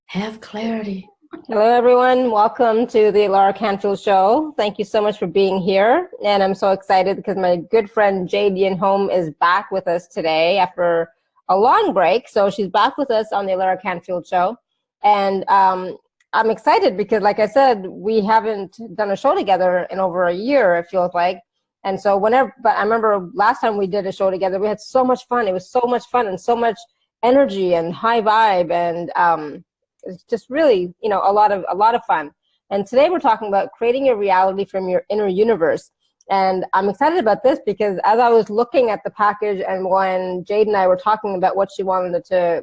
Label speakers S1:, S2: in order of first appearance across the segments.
S1: have clarity.
S2: Hello, everyone. Welcome to the Laura Canfield Show. Thank you so much for being here. And I'm so excited because my good friend Jade Yin Hom is back with us today after a long break. So she's back with us on the Laura Canfield Show. And I'm excited because, like I said, we haven't done a show together in over a year, it feels like. And so but I remember last time we did a show together, we had so much fun. It was so much fun and so much energy and high vibe. And it's just really, a lot of fun. And today we're talking about creating your reality from your inner universe. And I'm excited about this because as I was looking at the package and when Jade and I were talking about what she wanted to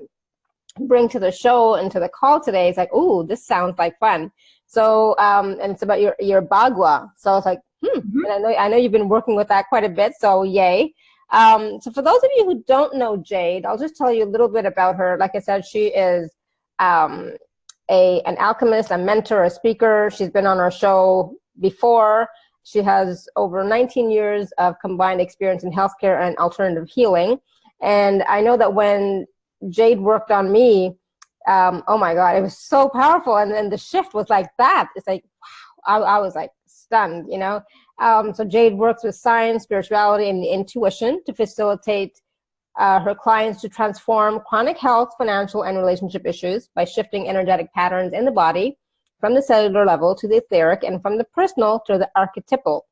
S2: bring to the show and to the call today, it's like, ooh, this sounds like fun. So, and it's about your bagua. So I was like, and I know you've been working with that quite a bit, so yay. So for those of you who don't know Jade, I'll just tell you a little bit about her. Like I said, she is an alchemist, a mentor, a speaker. She's been on our show before. She has over 19 years of combined experience in healthcare and alternative healing. And I know that when Jade worked on me, oh my God, it was so powerful. And then the shift was like that. It's like, wow, I was like stunned, So Jade works with science, spirituality, and intuition to facilitate her clients to transform chronic health, financial, and relationship issues by shifting energetic patterns in the body from the cellular level to the etheric and from the personal to the archetypal.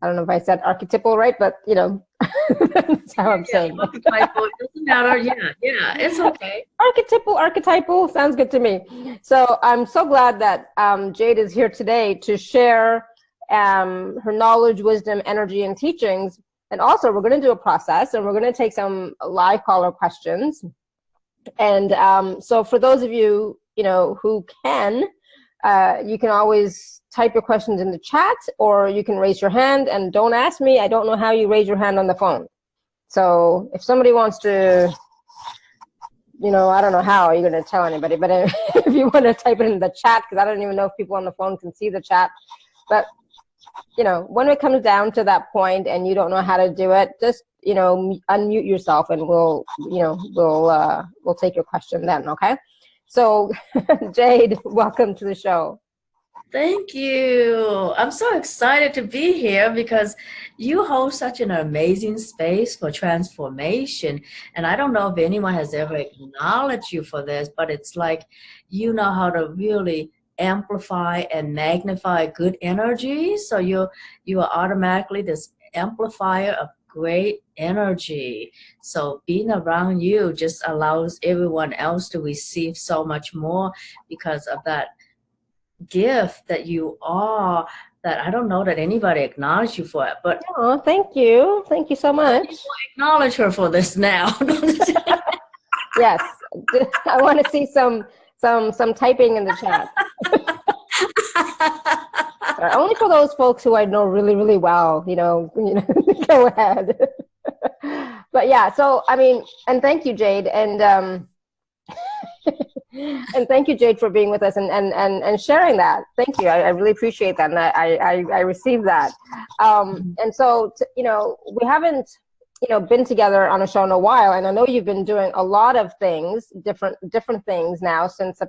S2: I don't know if I said archetypal right, but that's how I'm saying it.
S1: Archetypal, it doesn't matter. Yeah, it's okay.
S2: Archetypal sounds good to me. So I'm so glad that Jade is here today to share her knowledge, wisdom, energy, and teachings. And also, we're going to do a process, and we're going to take some live caller questions. And so for those of you, who can, you can always type your questions in the chat, or you can raise your hand. And don't ask me. I don't know how you raise your hand on the phone. So if somebody wants to, I don't know how you're going to tell anybody. But if you want to type it in the chat, because I don't even know if people on the phone can see the chat. But when it comes down to that point and you don't know how to do it, just, unmute yourself and we'll take your question then, okay? So, Jade, welcome to the show.
S1: Thank you. I'm so excited to be here because you hold such an amazing space for transformation. And I don't know if anyone has ever acknowledged you for this, but it's like you know how to really amplify and magnify good energy. So you are automatically this amplifier of great energy. So being around you just allows everyone else to receive so much more because of that gift that you are, that I don't know that anybody acknowledged you for it. But
S2: oh, thank you so much.
S1: Acknowledge her for this now.
S2: Yes, I want to see some typing in the chat. Only for those folks who I know really, really well, go ahead. But yeah, so I mean, and thank you, Jade, and and thank you, Jade, for being with us and sharing that. Thank you. I really appreciate that, and I received that. And so, we haven't, been together on a show in a while, and I know you've been doing a lot of things, different things now since the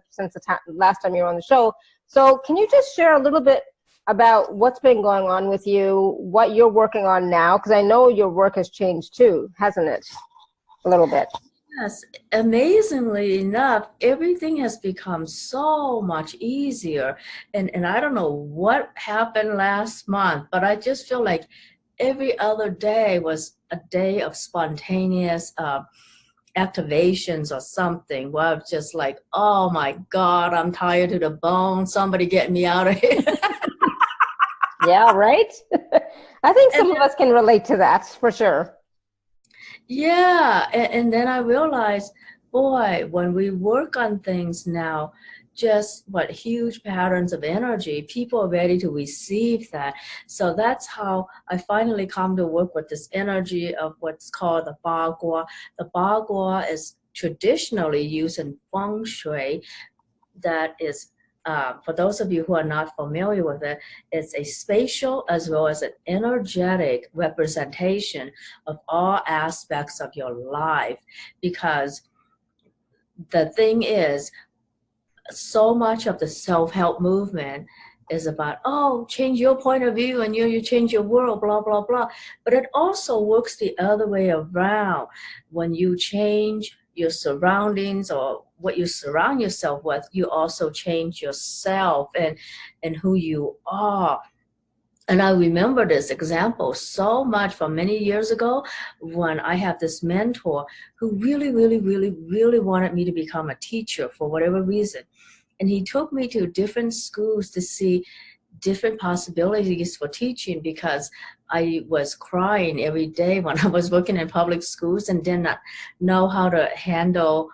S2: last time you were on the show. So can you just share a little bit about what's been going on with you, what you're working on now? Because I know your work has changed too, hasn't it? A little bit.
S1: Yes, amazingly enough, everything has become so much easier. And I don't know what happened last month, but I just feel like every other day was a day of spontaneous activations or something where I was just like, oh my God, I'm tired to the bone. Somebody get me out of here.
S2: Yeah, right? I think some of us can relate to that for sure.
S1: Yeah, and then I realized, boy, when we work on things now, just what huge patterns of energy, people are ready to receive that. So that's how I finally come to work with this energy of what's called the bagua. The bagua is traditionally used in feng shui. That is, for those of you who are not familiar with it, it's a spatial as well as an energetic representation of all aspects of your life. Because the thing is, so much of the self-help movement is about, oh, change your point of view and you change your world, blah, blah, blah. But it also works the other way around. When you change your surroundings or what you surround yourself with, you also change yourself and who you are. And I remember this example so much from many years ago when I had this mentor who really, really, really, really wanted me to become a teacher for whatever reason. And he took me to different schools to see different possibilities for teaching because I was crying every day when I was working in public schools and did not know how to handle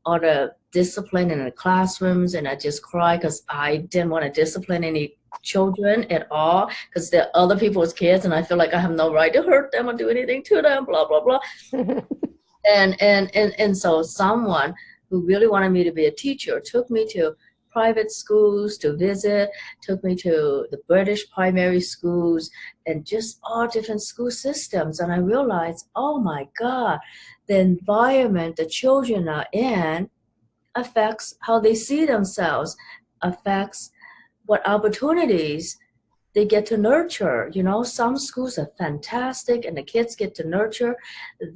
S1: all the discipline in the classrooms. And I just cried because I didn't want to discipline any children at all because they're other people's kids and I feel like I have no right to hurt them or do anything to them, blah, blah, blah. And so someone who really wanted me to be a teacher took me to private schools to visit, took me to the British primary schools and just all different school systems. And I realized, oh my God, the environment the children are in affects how they see themselves, affects what opportunities they get to nurture. You know, some schools are fantastic and the kids get to nurture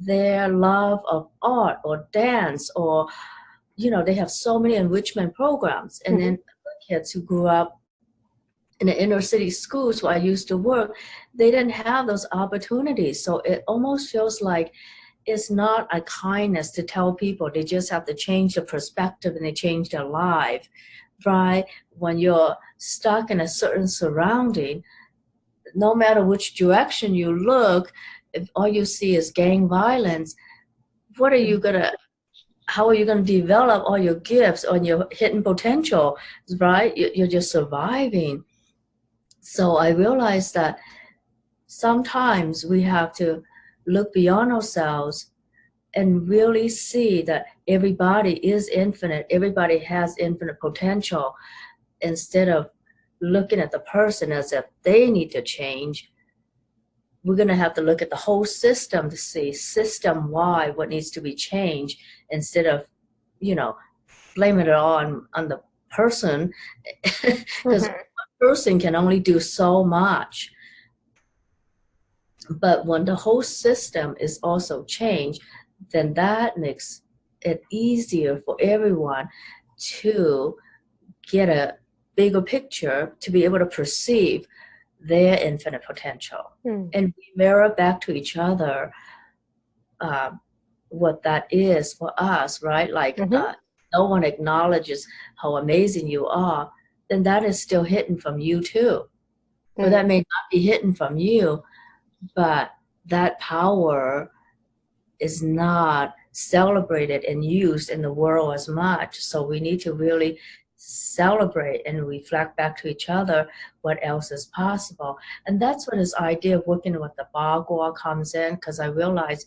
S1: their love of art or dance or, you know, they have so many enrichment programs. And then kids who grew up in the inner city schools where I used to work, they didn't have those opportunities. So it almost feels like it's not a kindness to tell people they just have to change the perspective and they change their life, right? When you're stuck in a certain surrounding, no matter which direction you look, if all you see is gang violence, what are you gonna, how are you gonna develop all your gifts or your hidden potential, right? You're just surviving. So I realized that sometimes we have to look beyond ourselves and really see that everybody is infinite, everybody has infinite potential, instead of looking at the person as if they need to change. We're going to have to look at the whole system to see system-wide what needs to be changed instead of, you know, blaming it all on the person because one person can only do so much. But when the whole system is also changed, then that makes it easier for everyone to get a bigger picture, to be able to perceive their infinite potential. And we mirror back to each other what that is for us, right? Like no one acknowledges how amazing you are, then that is still hidden from you too. Or that may not be hidden from you, but that power is not celebrated and used in the world as much. So we need to really celebrate and reflect back to each other what else is possible. And that's where this idea of working with the bagua comes in, because I realize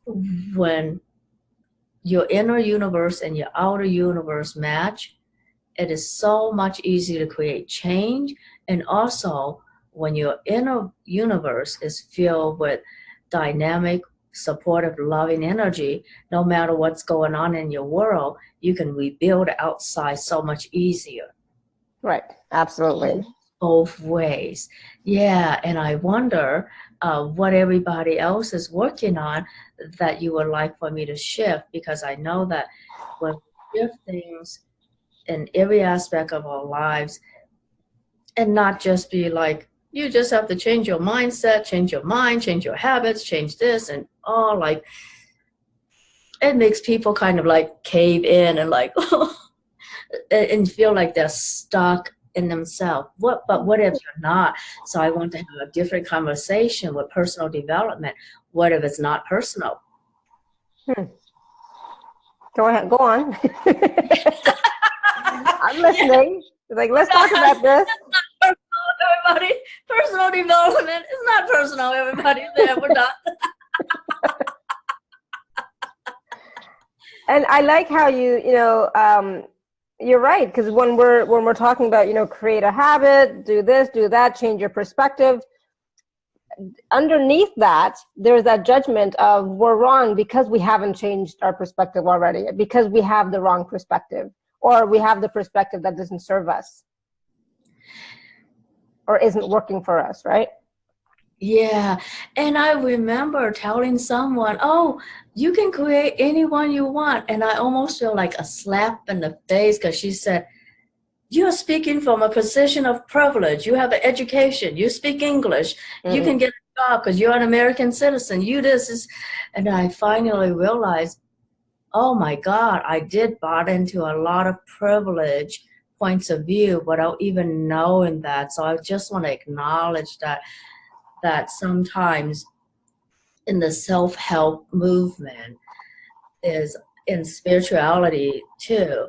S1: when your inner universe and your outer universe match, it is so much easier to create change. And also, when your inner universe is filled with dynamic, supportive, loving energy, no matter what's going on in your world, you can rebuild outside so much easier.
S2: Right, absolutely.
S1: Both ways. Yeah, and I wonder what everybody else is working on that you would like for me to shift, because I know that when we shift things in every aspect of our lives, and not just be like, you just have to change your mindset, change your mind, change your habits, change this and all, like, it makes people kind of like cave in and like, and feel like they're stuck in themselves. But what if you're not? So I want to have a different conversation with personal development. What if it's not personal?
S2: Go ahead, go on. I'm listening. Like, let's talk about this.
S1: Everybody, personal development is not personal. Everybody, there, we're done.
S2: And I like how you're right, because when we're talking about, create a habit, do this, do that, change your perspective, underneath that, there's that judgment of we're wrong because we haven't changed our perspective already, because we have the wrong perspective, or we have the perspective that doesn't serve us or isn't working for us, right?
S1: Yeah. And I remember telling someone, oh, you can create anyone you want. And I almost feel like a slap in the face because she said, you're speaking from a position of privilege. You have an education. You speak English. You can get a job because you're an American citizen. You this is, and I finally realized, oh my God, I did bought into a lot of privilege points of view without even knowing that. So I just want to acknowledge that sometimes in the self-help movement is in spirituality too,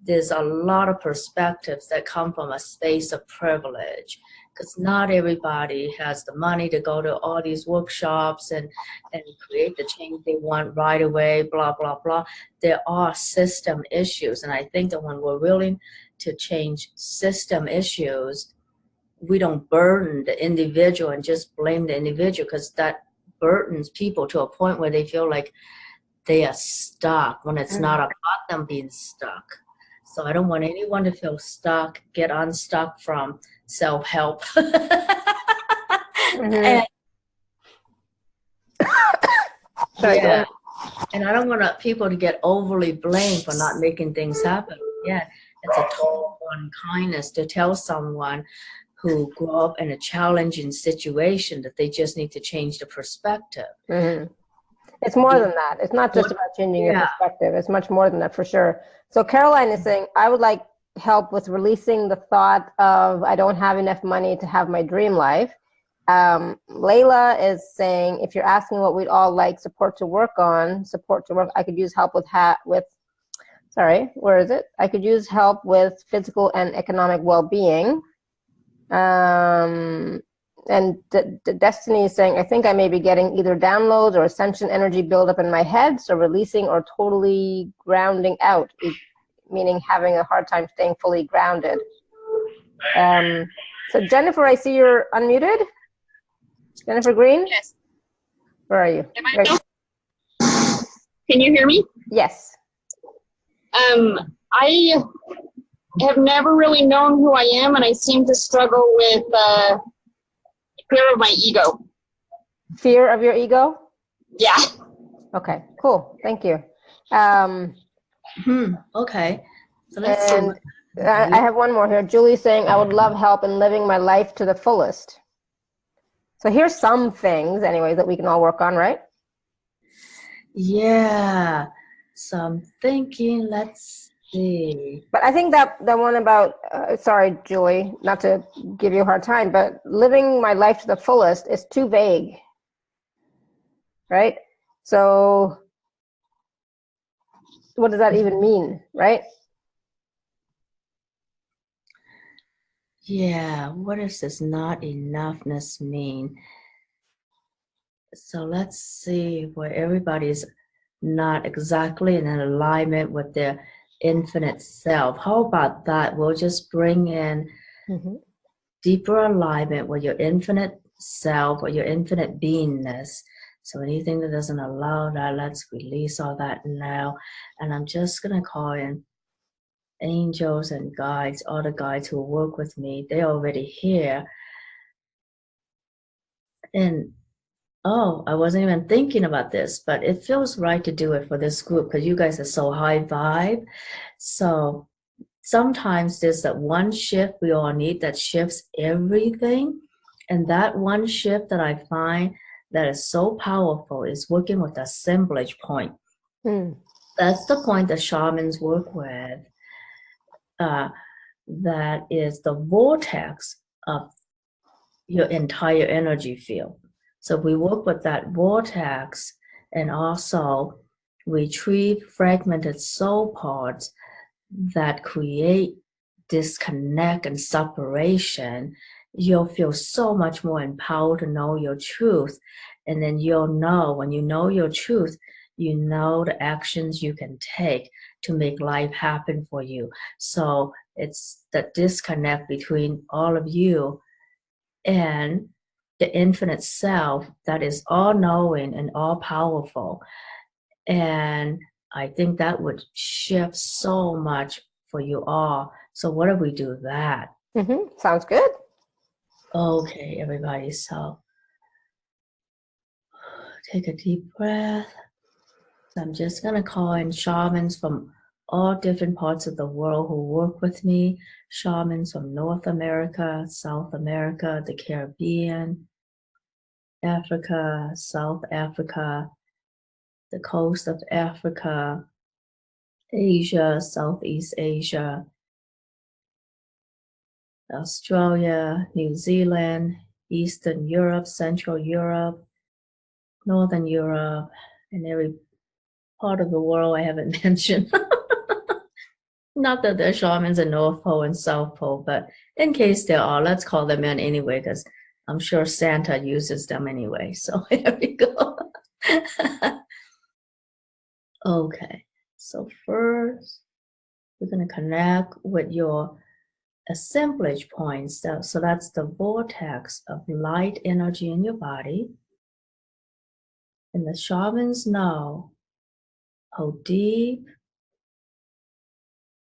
S1: there's a lot of perspectives that come from a space of privilege because not everybody has the money to go to all these workshops and create the change they want right away, blah, blah, blah. There are system issues. And I think that when we're willing to change system issues, we don't burden the individual and just blame the individual because that burdens people to a point where they feel like they are stuck when it's not about them being stuck. So I don't want anyone to feel stuck, get unstuck from self-help. And, yeah. And I don't want people to get overly blamed for not making things happen. Yeah, it's a total unkindness to tell someone who grew up in a challenging situation that they just need to change the perspective.
S2: It's more than that. It's not just about changing your perspective. It's much more than that, for sure. So Caroline is saying, I would like help with releasing the thought of I don't have enough money to have my dream life. Layla is saying, if you're asking what we'd all like support to work, I could use help sorry, where is it? I could use help with physical and economic well-being. And Destiny is saying, I think I may be getting either downloads or ascension energy buildup in my head, so releasing or totally grounding out, meaning having a hard time staying fully grounded. So Jennifer, I see you're unmuted. Jennifer Green?
S3: Yes.
S2: Where are you?
S3: Can you hear me?
S2: Yes.
S3: I have never really known who I am, and I seem to struggle with fear of my ego.
S2: Fear of your ego?
S3: Yeah.
S2: Okay, cool. Thank you.
S1: Okay. So let's
S2: see. I have one more here. Julie's saying, I would love help in living my life to the fullest. So here's some things, anyway, that we can all work on, right?
S1: Yeah. So I'm thinking, let's see.
S2: But I think that the one about, sorry, Julie, not to give you a hard time, but living my life to the fullest is too vague, right? So what does that even mean, right?
S1: Yeah, what does this not enoughness mean? So let's see where everybody's not exactly in an alignment with their infinite self. How about that? We'll just bring in deeper alignment with your infinite self or your infinite beingness. So anything that doesn't allow that, let's release all that now. And I'm just going to call in angels and guides, all the guides who work with me. They're already here. And oh, I wasn't even thinking about this, but it feels right to do it for this group because you guys are so high vibe. So sometimes there's that one shift we all need that shifts everything. And that one shift that I find that is so powerful is working with the assemblage point. That's the point that shamans work with. That is the vortex of your entire energy field. So we work with that vortex and also retrieve fragmented soul parts that create disconnect and separation. You'll feel so much more empowered to know your truth. And then you'll know, when you know your truth, you know the actions you can take to make life happen for you. So it's the disconnect between all of you and the infinite self that is all-knowing and all-powerful. And I think that would shift so much for you all. So what if we do that?
S2: Sounds good.
S1: Okay, everybody. So take a deep breath. So I'm just going to call in shamans from all different parts of the world who work with me. Shamans from North America, South America, the Caribbean, Africa, South Africa, the coast of Africa, Asia, Southeast Asia, Australia, New Zealand, Eastern Europe, Central Europe, Northern Europe, and every part of the world I haven't mentioned. Not that there are shamans in North Pole and South Pole, but in case there are, let's call them in anyway, because I'm sure Santa uses them anyway. So here we go. Okay, so first we're going to connect with your assemblage points. So that's the vortex of light energy in your body. And the shamans know how deep,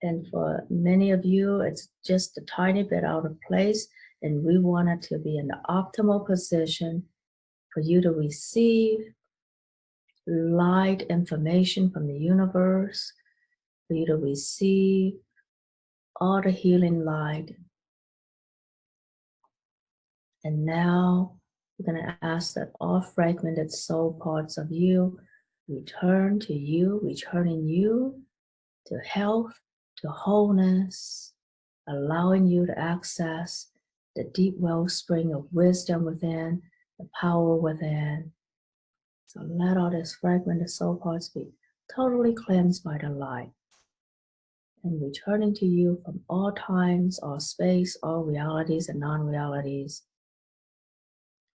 S1: and for many of you, it's just a tiny bit out of place. And we want it to be in the optimal position for you to receive light information from the universe, for you to receive all the healing light. And now we're going to ask that all fragmented soul parts of you return to you, returning you to health, to wholeness, allowing you to access the deep wellspring of wisdom within, the power within. So let all this fragmented soul parts be totally cleansed by the light and returning to you from all times, all space, all realities and non-realities.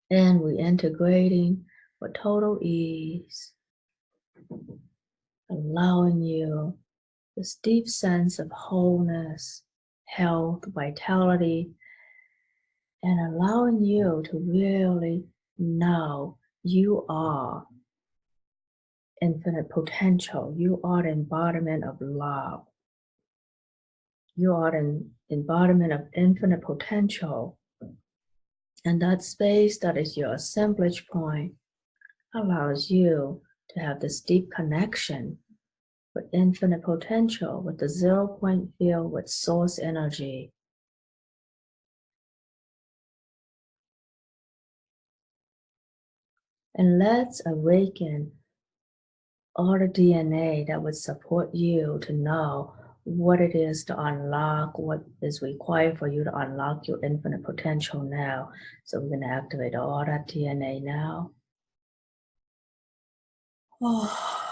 S1: And reintegrating with total ease, allowing you this deep sense of wholeness, health, vitality, and allowing you to really know you are infinite potential. You are the embodiment of love. You are an embodiment of infinite potential. And that space that is your assemblage point allows you to have this deep connection with infinite potential, with the 0 point field, with source energy. And let's awaken all the DNA that would support you to know what it is to unlock, what is required for you to unlock your infinite potential now. So we're going to activate all that DNA now. Oh.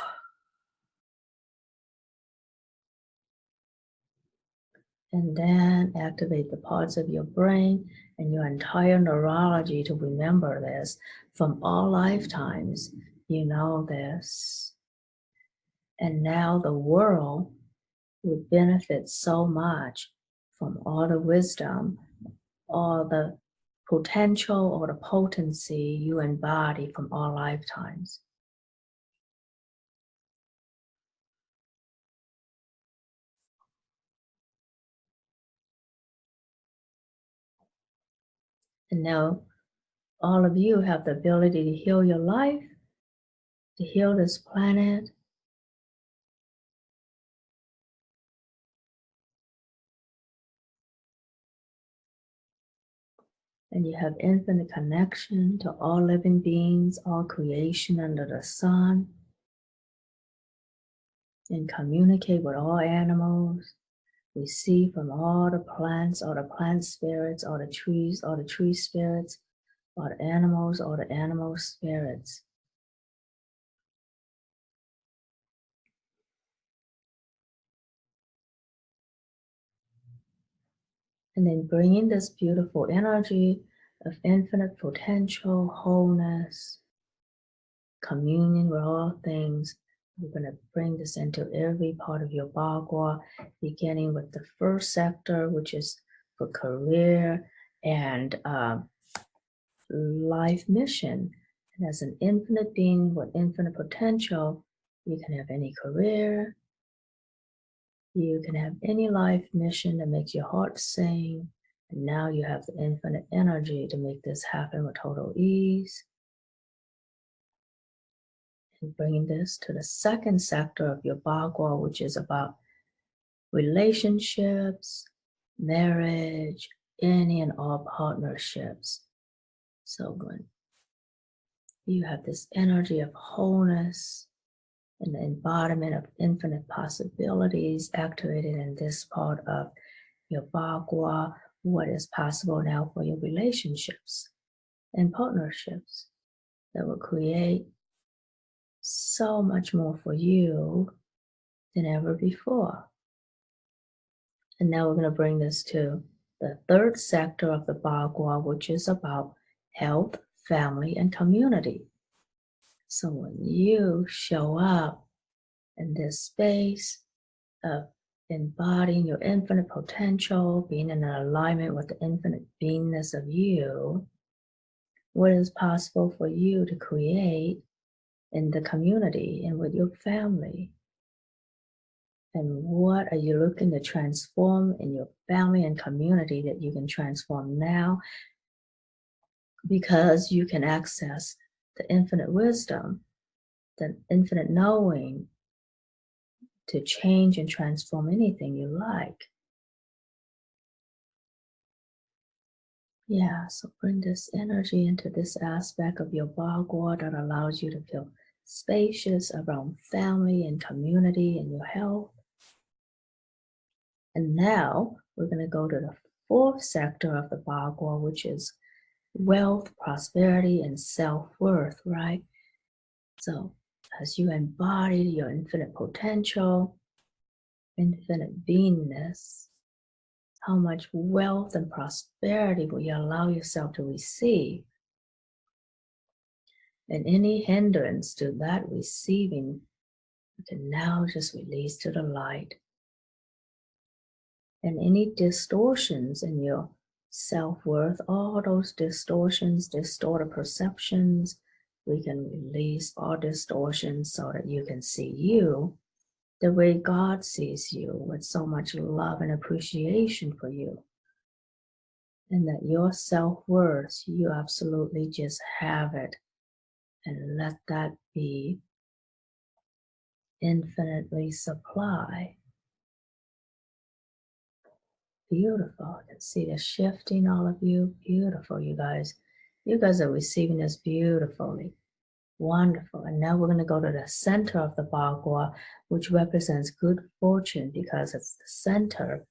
S1: And then activate the parts of your brain and your entire neurology to remember this from all lifetimes. You know this. And now the world would benefit so much from all the wisdom, all the potential or the potency you embody from all lifetimes. And now all of you have the ability to heal your life, to heal this planet, and you have infinite connection to all living beings, all creation under the sun, and communicate with all animals, receive from all the plants, all the plant spirits, all the tree spirits, all the animal spirits. And then bringing this beautiful energy of infinite potential, wholeness, communion with all things. We're going to bring this into every part of your bagua, beginning with the first sector, which is for career and life mission. And as an infinite being with infinite potential, you can have any career, You can have any life mission that makes your heart sing. And now you have the infinite energy to make this happen with total ease. And bringing this to the second sector of your bagua, which is about relationships, marriage, any and all partnerships. So good. You have this energy of wholeness and the embodiment of infinite possibilities activated in this part of your bagua. What is possible now for your relationships and partnerships that will create so much more for you than ever before. And now we're going to bring this to the third sector of the bagua, which is about health, family, and community. So when you show up in this space of embodying your infinite potential, being in alignment with the infinite beingness of you, what is possible for you to create in the community and with your family? And what are you looking to transform in your family and community that you can transform now? Because you can access the infinite wisdom, the infinite knowing to change and transform anything you like. Yeah, so bring this energy into this aspect of your bagua that allows you to feel spacious around family and community and your health. And now we're going to go to the fourth sector of the bagua, which is wealth, prosperity, and self-worth, right? So as you embody your infinite potential, infinite beingness, how much wealth and prosperity will you allow yourself to receive? And any hindrance to that receiving, you can now just release to the light. And any distortions in your self-worth, all those distortions, distorted perceptions, we can release all distortions so that you can see you the way God sees you, with so much love and appreciation for you. And that your self-worth, you absolutely just have it. And let that be infinitely supply. Beautiful. I can see the shifting, all of you. Beautiful, you guys. You guys are receiving this beautifully. Wonderful. And now we're going to go to the center of the bagua, which represents good fortune because it's the center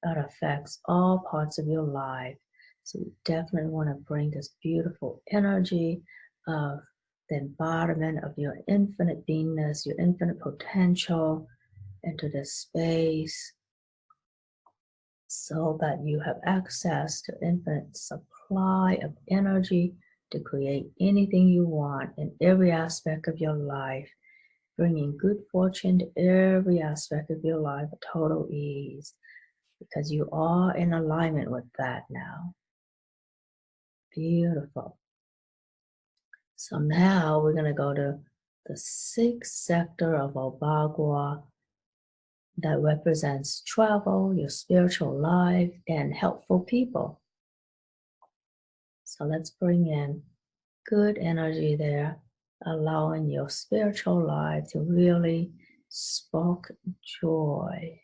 S1: that affects all parts of your life. So we definitely want to bring this beautiful energy of the embodiment of your infinite beingness, your infinite potential into this space, so that you have access to infinite supply of energy to create anything you want in every aspect of your life, bringing good fortune to every aspect of your life with total ease, because you are in alignment with that now. Beautiful. So now we're going to go to the sixth sector of our bagua that represents travel, your spiritual life, and helpful people. So let's bring in good energy there, allowing your spiritual life to really spark joy.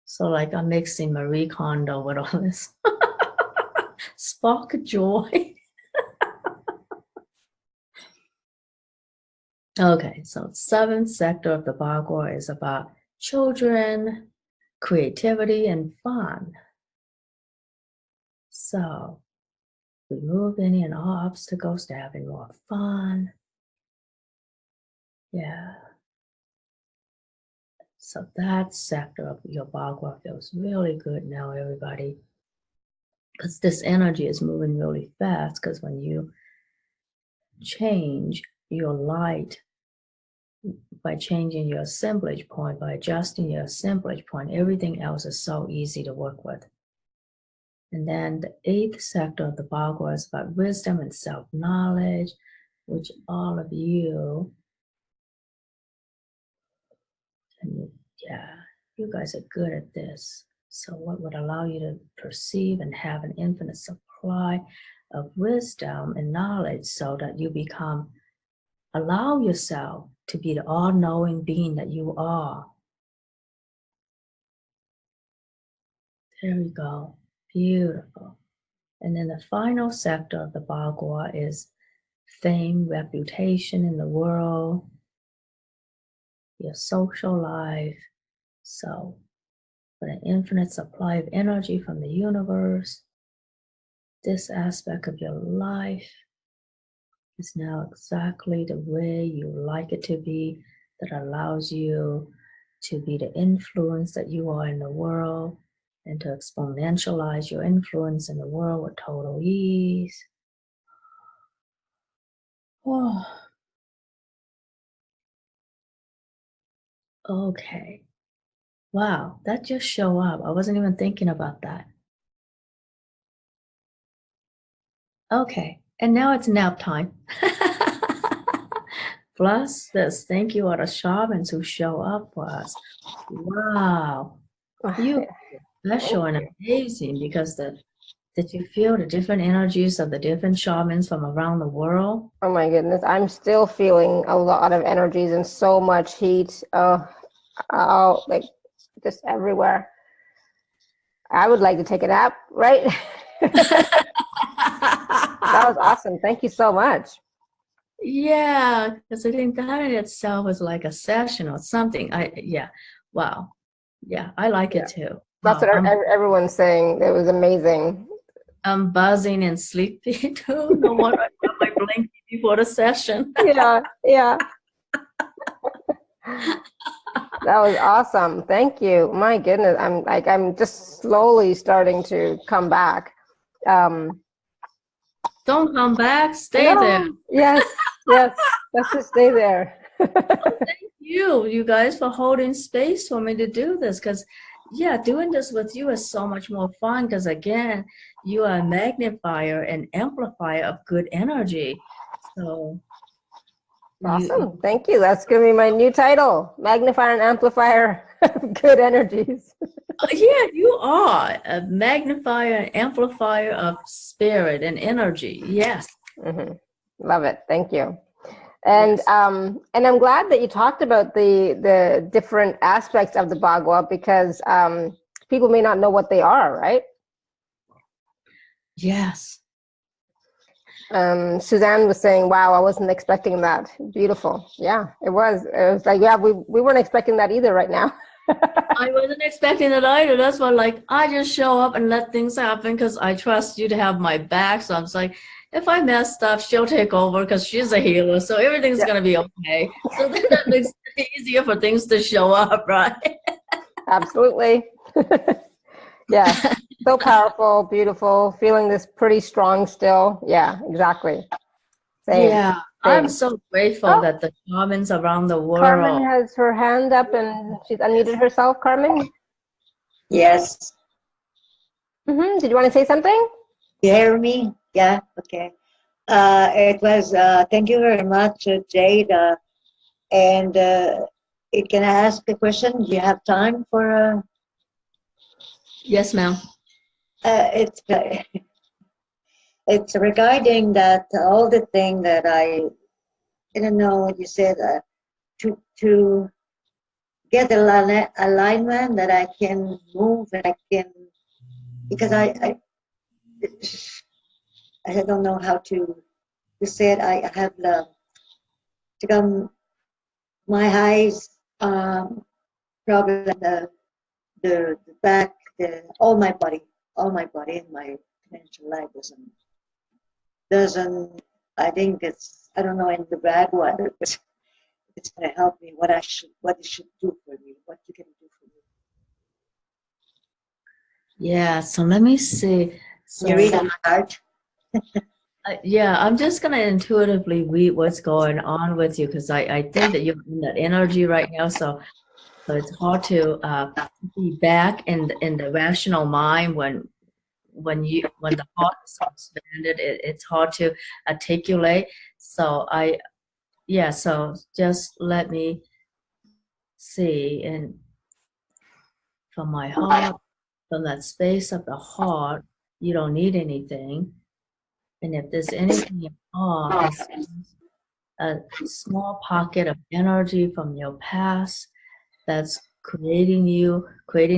S1: So like I'm mixing Marie Kondo with all this. Spark joy. Okay, so seventh sector of the bagua is about children, creativity, and fun. So remove any and all obstacles to having more fun. Yeah. So that sector of your bagua feels really good now, everybody. Because this energy is moving really fast, because when you change your light by changing your assemblage point, by adjusting your assemblage point, everything else is so easy to work with. And then the eighth sector of the bagua is about wisdom and self-knowledge, which all of you Yeah, you guys are good at this. So what would allow you to perceive and have an infinite supply of wisdom and knowledge so that you allow yourself to be the all-knowing being that you are. There we go. Beautiful. And then the final sector of the bagua is fame, reputation in the world, your social life. So, for an infinite supply of energy from the universe, this aspect of your life is now exactly the way you like it to be, that allows you to be the influence that you are in the world and to exponentialize your influence in the world with total ease. Oh, okay. Wow, that just showed up. I wasn't even thinking about that. Okay, and now it's nap time. Plus, this thank you are the shamans who show up for us. Wow, you special and amazing because did you feel the different energies of the different shamans from around the world?
S2: Oh my goodness, I'm still feeling a lot of energies and so much heat. Oh, like just everywhere. I would like to take a nap, right? That was awesome. Thank you so much.
S1: Yeah, because I think that in itself is like a session or something. Yeah, wow. Yeah, I like it too.
S2: That's
S1: Wow,
S2: what everyone's saying. It was amazing.
S1: I'm buzzing and sleepy too. No wonder I got my blankie before the session.
S2: Yeah, yeah. That was awesome. Thank you. My goodness, I'm just slowly starting to come back.
S1: Don't come back. Stay
S2: No,
S1: there.
S2: yes, yes. Let's just stay there.
S1: Thank you guys, for holding space for me to do this. Because, yeah, doing this with you is so much more fun. Because, again, you are a magnifier and amplifier of good energy. So,
S2: Awesome. Thank you. That's going to be my new title, Magnifier and Amplifier of Good Energies.
S1: yeah, you are a magnifier and amplifier of spirit and energy. Yes.
S2: Mm-hmm. Love it. Thank you. And
S1: Yes.
S2: And I'm glad that you talked about the different aspects of the bagua because people may not know what they are, right?
S1: Yes.
S2: Suzanne was saying, "Wow, I wasn't expecting that." Beautiful. Yeah, it was. It was like, yeah, we weren't expecting that either right now.
S1: I wasn't expecting it either. That's why, like, I just show up and let things happen because I trust you to have my back. So I'm just like, if I mess up, she'll take over because she's a healer. So everything's
S2: Yeah.
S1: going to be okay. So then that makes it easier for things to show up, right?
S2: Absolutely. Yeah. So powerful, beautiful, feeling this pretty strong still. Yeah, exactly. Same.
S1: Yeah, I'm
S2: Same.
S1: so grateful
S2: Oh,
S1: that the shamans around the
S2: Carmen
S1: world.
S2: has her hand up and she's unmuted herself. Carmen?
S4: Yes.
S2: Did you want to say something?
S4: You hear me? Yeah. Okay. It was. Thank you very much, Jade. And can I ask a question? Do you have time for?
S1: Yes, ma'am.
S4: It's it's regarding that all the thing that I don't know what you said. To get alignment that I can move and I can because I don't know how to say it. I have the to come my eyes problem the back all my body and my financial life doesn't I think it's I don't know in the bad weather but it's gonna help me what it should do for me what you can do for me.
S1: Yeah, so let me see. So,
S4: You read my heart.
S1: yeah, I'm just gonna intuitively read what's going on with you because I think that you're in that energy right now. So it's hard to be back in the rational mind when the heart is so expanded. It's hard to articulate. So so just let me see. And from my heart, from that space of the heart. You don't need anything. And if there's anything at all, it's a small pocket of energy from your past that's creating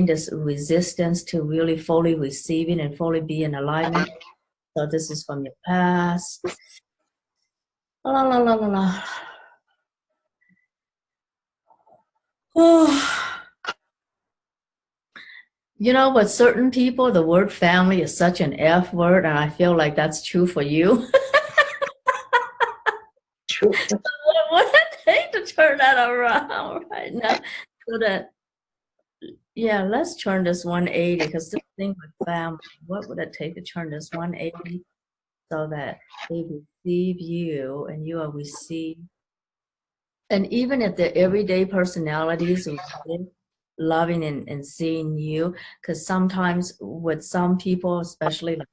S1: this resistance to really fully receiving and fully be in alignment. So this is from your past. La la la la la. Oh. You know, with certain people, the word family is such an F word, and I feel like that's true for you.
S4: True.
S1: What would it take to turn that around right now? So that, yeah, let's turn this 180, because this thing with family, what would it take to turn this 180 so that they receive you and you are received? And even if the everyday personalities are loving and seeing you, because sometimes with some people, especially like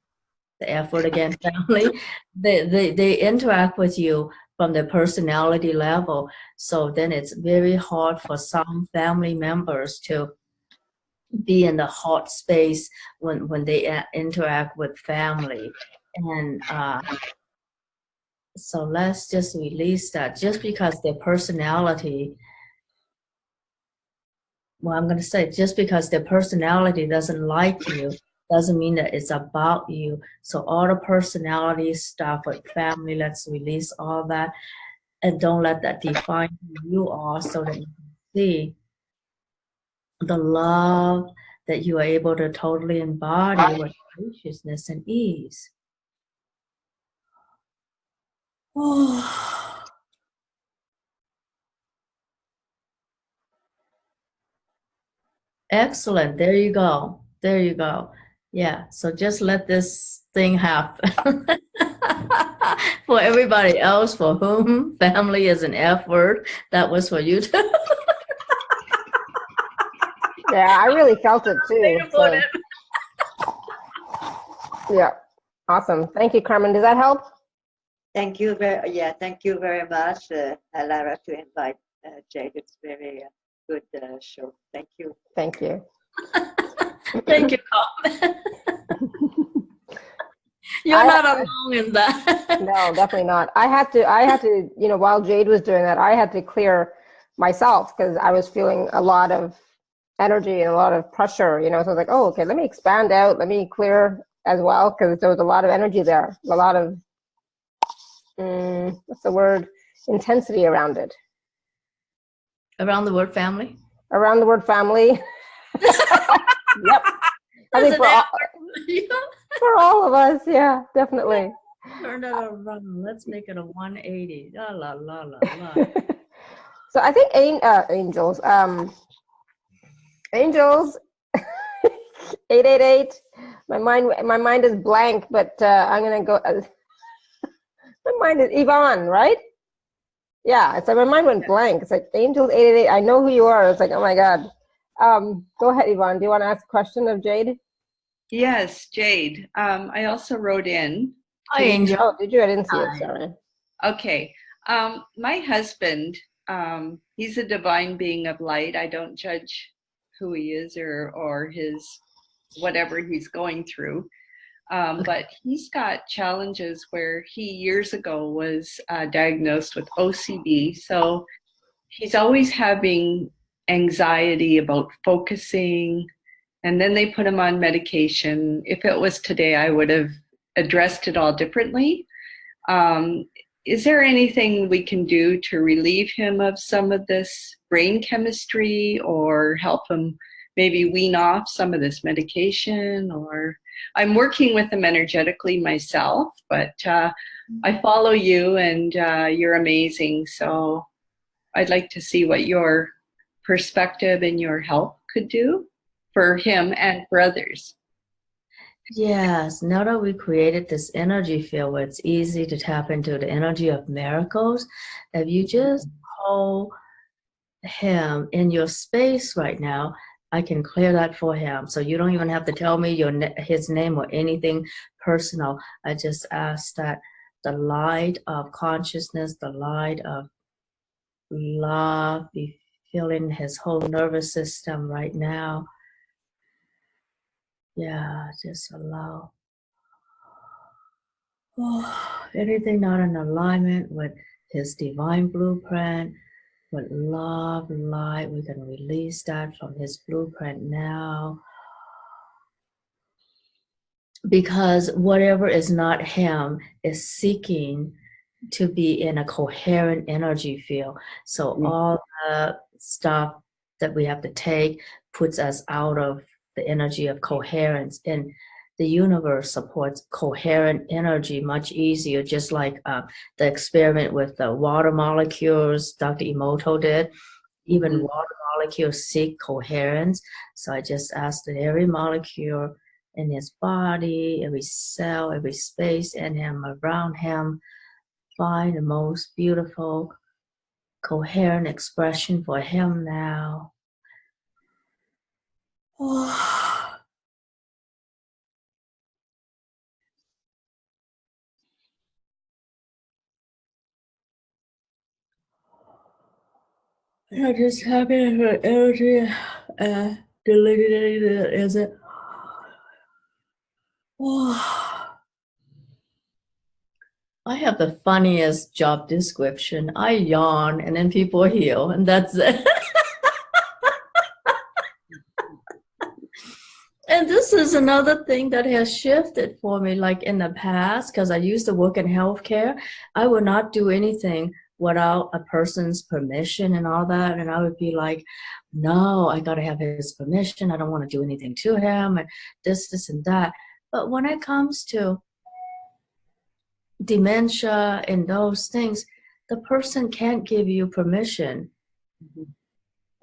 S1: the F word again, family, they interact with you from their personality level. So then it's very hard for some family members to be in the hot space when they interact with family. And so let's just release that. Just because their personality, well, I'm going to say, just because their personality doesn't like you doesn't mean that it's about you. So all the personality stuff with family, let's release all that, and don't let that define who you are, so that you can see the love that you are able to totally embody with graciousness and ease. Oh. Excellent. There you go. There you go. Yeah. So just let this thing happen. For everybody else for whom family is an F word, that was for you too.
S2: Yeah, I really felt it too. So, yeah, awesome. Thank you, Carmen. Does that help?
S4: Thank you thank you very much, Lara, to invite Jade. It's very good show. Thank you.
S2: Thank you.
S1: Thank you, Carmen. You're not alone in that.
S2: No, definitely not. I had to, you know, while Jade was doing that, I had to clear myself because I was feeling a lot of energy and a lot of pressure, you know. So I was like, oh, okay, let me expand out, let me clear as well, because there was a lot of energy there, a lot of, what's the word, intensity around it.
S1: Around the word family?
S2: Around the word family. Yep. I think for all of us, yeah, definitely.
S1: Turn that around. Let's make it a 180. La la la la la.
S2: So I think angels, angels, 888. My mind is blank, but I'm gonna go. My mind is Yvonne, right? Yeah, it's like my mind went blank. It's like angels 888. I know who you are. It's like, oh my god. Go ahead, Yvonne. Do you want to ask a question of Jade?
S5: Yes, Jade. I also wrote in.
S1: Hi, Angel.
S2: Oh, did you? I didn't see it. Sorry.
S5: Okay. My husband, he's a divine being of light. I don't judge who he is or his whatever he's going through. But he's got challenges where he years ago was diagnosed with OCD. So he's always having anxiety about focusing. And then they put him on medication. If it was today, I would have addressed it all differently. Is there anything we can do to relieve him of some of this brain chemistry or help him maybe wean off some of this medication? Or I'm working with him energetically myself, but I follow you and you're amazing. So I'd like to see what your perspective and your help could do for him and for others.
S1: Yes, now that we created this energy field where it's easy to tap into the energy of miracles, if you just hold him in your space right now, I can clear that for him. So you don't even have to tell me his name or anything personal. I just ask that the light of consciousness, the light of love be filling his whole nervous system right now. Yeah, just allow anything not in alignment with his divine blueprint, with love, light. We can release that from his blueprint now. Because whatever is not him is seeking to be in a coherent energy field. So all the stuff that we have to take puts us out of the energy of coherence. And the universe supports coherent energy much easier, just like the experiment with the water molecules Dr. Emoto did. Even water molecules seek coherence. So I just asked that every molecule in his body, every cell, every space in him, around him, find the most beautiful, coherent expression for him now. I just happy for energy deleted it as it. I have the funniest job description. I yawn and then people heal, and that's it. And this is another thing that has shifted for me, like in the past, because I used to work in healthcare. I would not do anything without a person's permission and all that. And I would be like, no, I got to have his permission. I don't want to do anything to him and this, and that. But when it comes to dementia and those things, the person can't give you permission,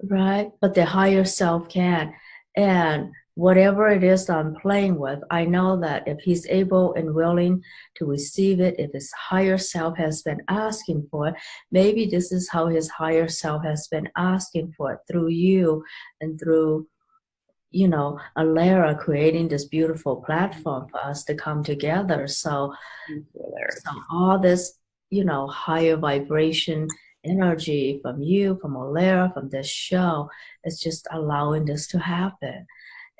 S1: right? But the higher self can. And whatever it is that I'm playing with, I know that if he's able and willing to receive it, if his higher self has been asking for it, maybe this is how his higher self has been asking for it, through you and through, you know, Alara creating this beautiful platform for us to come together. So all this, you know, higher vibration energy from you, from Alara, from this show, is just allowing this to happen.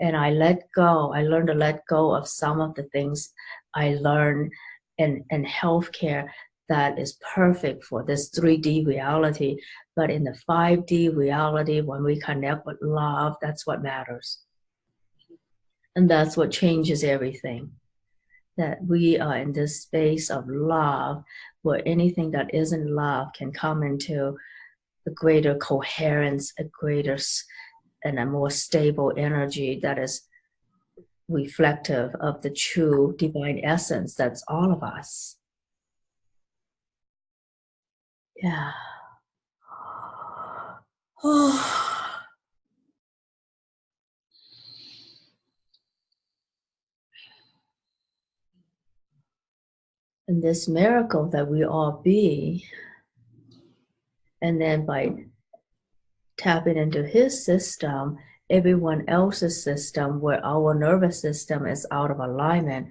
S1: And I let go. I learned to let go of some of the things I learned in healthcare that is perfect for this 3D reality. But in the 5D reality, when we connect with love, that's what matters. And that's what changes everything. That we are in this space of love, where anything that isn't love can come into a greater coherence, a greater and a more stable energy that is reflective of the true divine essence that's all of us. Yeah. And this miracle that we all be, and then by tapping into his system, everyone else's system, where our nervous system is out of alignment,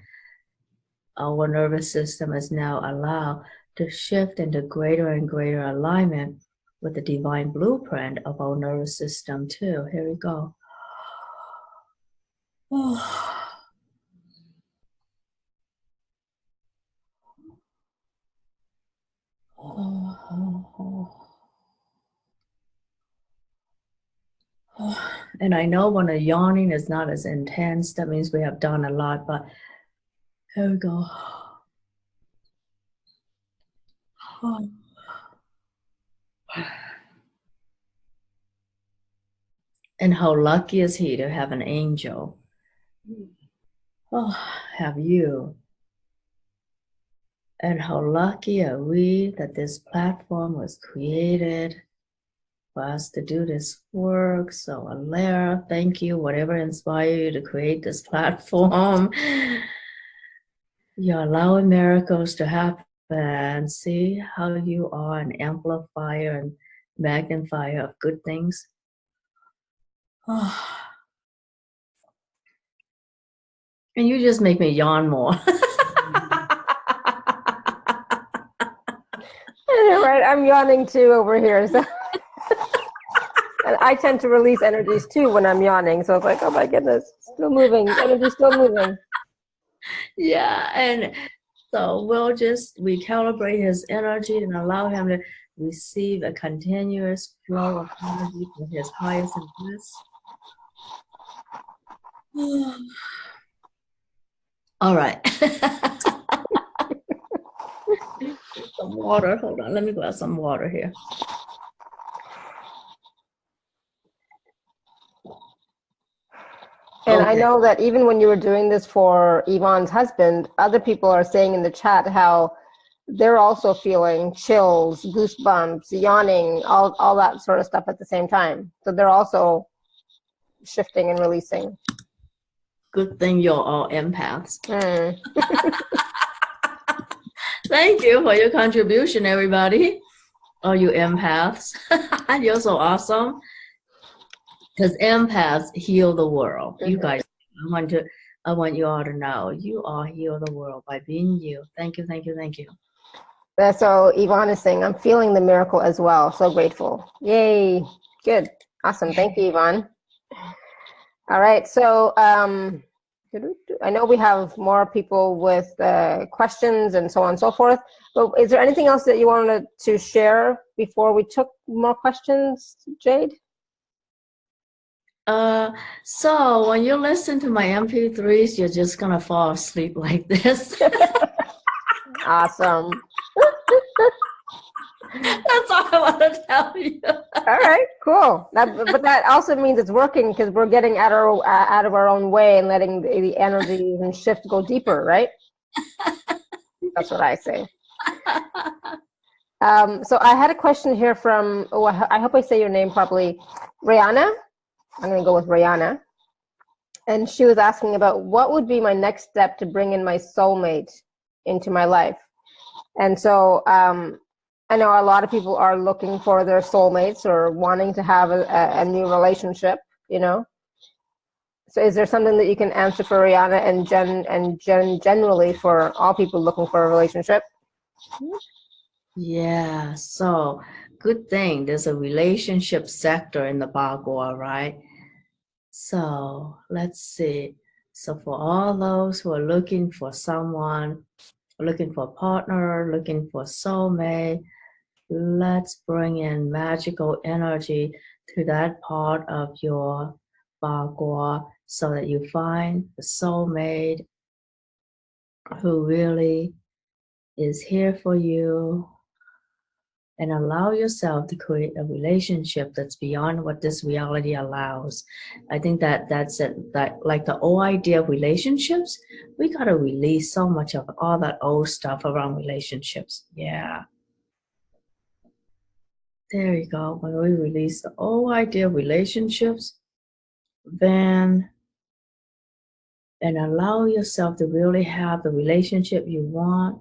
S1: our nervous system is now allowed to shift into greater and greater alignment with the divine blueprint of our nervous system too. Here we go. And I know when the yawning is not as intense, that means we have done a lot, but here we go. And how lucky is he to have an angel? Have you? And how lucky are we that this platform was created for us to do this work. So Alara, thank you, whatever inspired you to create this platform. You're allowing miracles to happen. See how you are an amplifier and magnifier of good things. And you just make me yawn more.
S2: Right, I'm yawning too over here. So. I tend to release energies too when I'm yawning. So it's like, oh my goodness, still moving, energy still moving.
S1: Yeah, and so we'll just recalibrate his energy and allow him to receive a continuous flow of energy from his highest and best. All right. Some water. Hold on. Let me grab some water here.
S2: And
S1: Okay.
S2: I know that even when you were doing this for Yvonne's husband, other people are saying in the chat how they're also feeling chills, goosebumps, yawning, all that sort of stuff at the same time. So they're also shifting and releasing.
S1: Good thing you're all empaths.
S2: Mm.
S1: Thank you for your contribution, everybody. All you empaths. You're so awesome. Because empaths heal the world. You guys, I want you all to know you all heal the world by being you. Thank you, thank you, thank you.
S2: So Yvonne is saying, I'm feeling the miracle as well. So grateful. Yay. Good. Awesome. Thank you, Yvonne. All right. So I know we have more people with questions and so on and so forth. But is there anything else that you wanted to share before we took more questions, Jade?
S1: So when you listen to my MP3s, you're just gonna fall asleep like this.
S2: Awesome.
S1: That's all I want to tell you.
S2: All right, cool. But that also means it's working because we're getting out of our own way and letting the energy and shift go deeper, right? That's what I say. So I had a question here from, I hope I say your name properly, Rihanna. I'm going to go with Rihanna. And she was asking about what would be my next step to bring in my soulmate into my life. And so I know a lot of people are looking for their soulmates or wanting to have a new relationship, you know. So is there something that you can answer for Rihanna and generally for all people looking for a relationship?
S1: Yeah, so good thing there's a relationship sector in the bagua, right? So let's see. So for all those who are looking for someone, looking for a partner, looking for a soulmate, let's bring in magical energy to that part of your bagua so that you find the soulmate who really is here for you, and allow yourself to create a relationship that's beyond what this reality allows. I think that's it. That like the old idea of relationships, we gotta release so much of all that old stuff around relationships. Yeah. There you go. When we release the old idea of relationships, then and allow yourself to really have the relationship you want,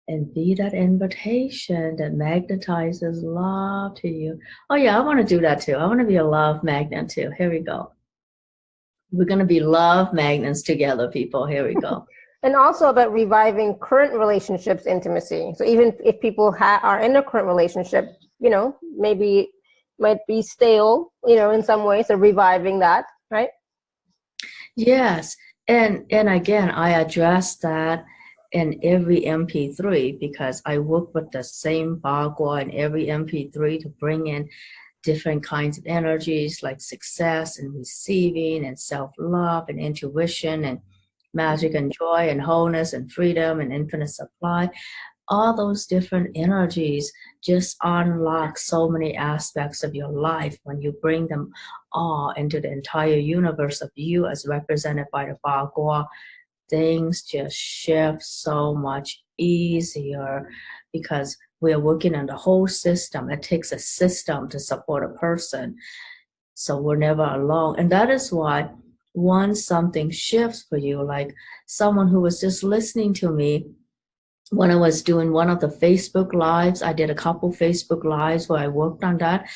S1: and be that invitation that magnetizes love to you. Oh yeah, I want to do that too. I want to be a love magnet too. Here we go. We're going to be love magnets together, people. Here we go.
S2: And also about reviving current relationships intimacy. So even if people are in a current relationship, you know, maybe might be stale, you know, in some ways, so reviving that, right?
S1: Yes. And again, I address that in every MP3 because I work with the same bagua in every MP3 to bring in different kinds of energies like success and receiving and self-love and intuition and magic and joy and wholeness and freedom and infinite supply. All those different energies just unlock so many aspects of your life when you bring them all into the entire universe of you as represented by the bagua. Things just shift so much easier because we're working on the whole system. It takes a system to support a person. So we're never alone. And that is why once something shifts for you, like someone who was just listening to me when I was doing one of the Facebook Lives, I did a couple Facebook Lives where I worked on that.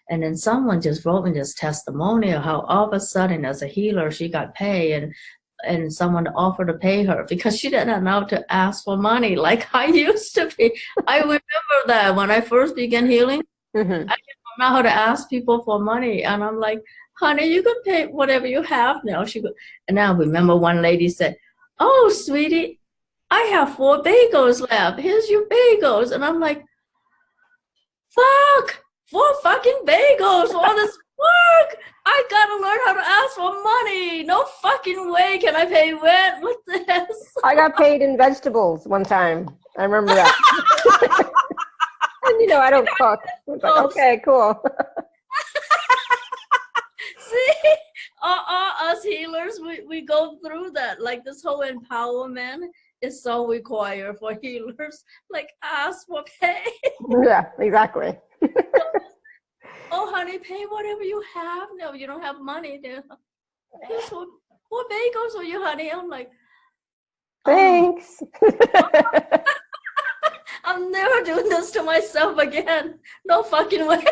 S1: And then someone just wrote me this testimonial how all of a sudden as a healer, she got paid and someone offered to pay her because she didn't know to ask for money like I used to be. I remember that when I first began healing, I didn't know know how to ask people for money. And I'm like, honey, you can pay whatever you have now. She go, and now remember one lady said, oh, sweetie, I have 4 bagels left. Here's your bagels. And I'm like, fuck, 4 fucking bagels, all this work. I gotta learn how to ask for money. No fucking way can I pay rent with this.
S2: I got paid in vegetables one time. I remember that. And you know, I don't cook. I was like, okay, cool.
S1: See, all us healers, we go through that. Like this whole empowerment is so required for healers. Like ask for pay.
S2: Yeah, exactly.
S1: Oh, honey, pay whatever you have. No, you don't have money. Here's 4 bagels for you, honey. I'm like,
S2: Thanks.
S1: I'm never doing this to myself again. No fucking way.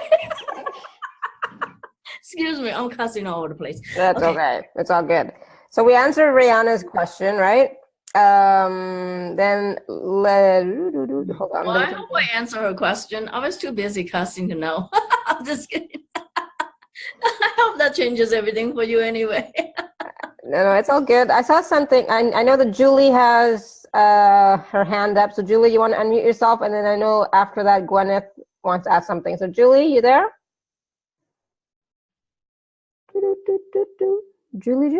S1: Excuse me, I'm cussing all over the place.
S2: That's okay. It's all good. So we answered Rihanna's question, right? Then hold on.
S1: Well, I hope I answer her question. I was too busy cussing to know. I'm just kidding. I hope that changes everything for you anyway.
S2: No, it's all good. I saw something. I know that Julie has her hand up. So Julie, you want to unmute yourself? And then I know after that, Gwyneth wants to ask something. So Julie, you there? Julie.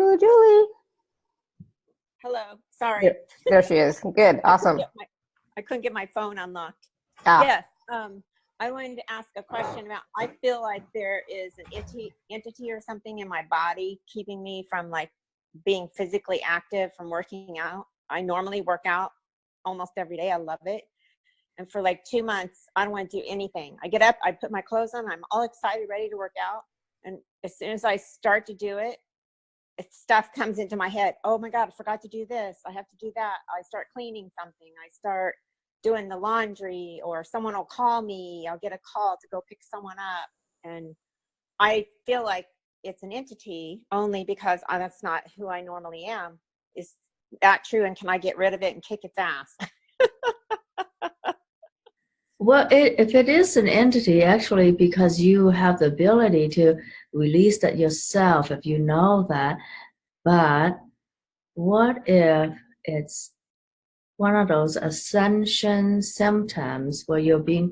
S6: Hello. Sorry.
S2: There she is. Good. Awesome.
S6: I couldn't get my phone unlocked.
S2: Ah.
S6: Yes. I wanted to ask a question about, I feel like there is an entity or something in my body keeping me from like being physically active, from working out. I normally work out almost every day. I love it. And for like 2 months, I don't want to do anything. I get up, I put my clothes on, I'm all excited, ready to work out. And as soon as I start to do it, stuff comes into my head. Oh my God, I forgot to do this. I have to do that. I start cleaning something. I start doing the laundry, or someone will call me. I'll get a call to go pick someone up. And I feel like it's an entity only because that's not who I normally am. Is that true? And can I get rid of it and kick its ass?
S1: Well, if it is an entity, actually, because you have the ability to release that yourself, if you know that. But what if it's one of those ascension symptoms where your being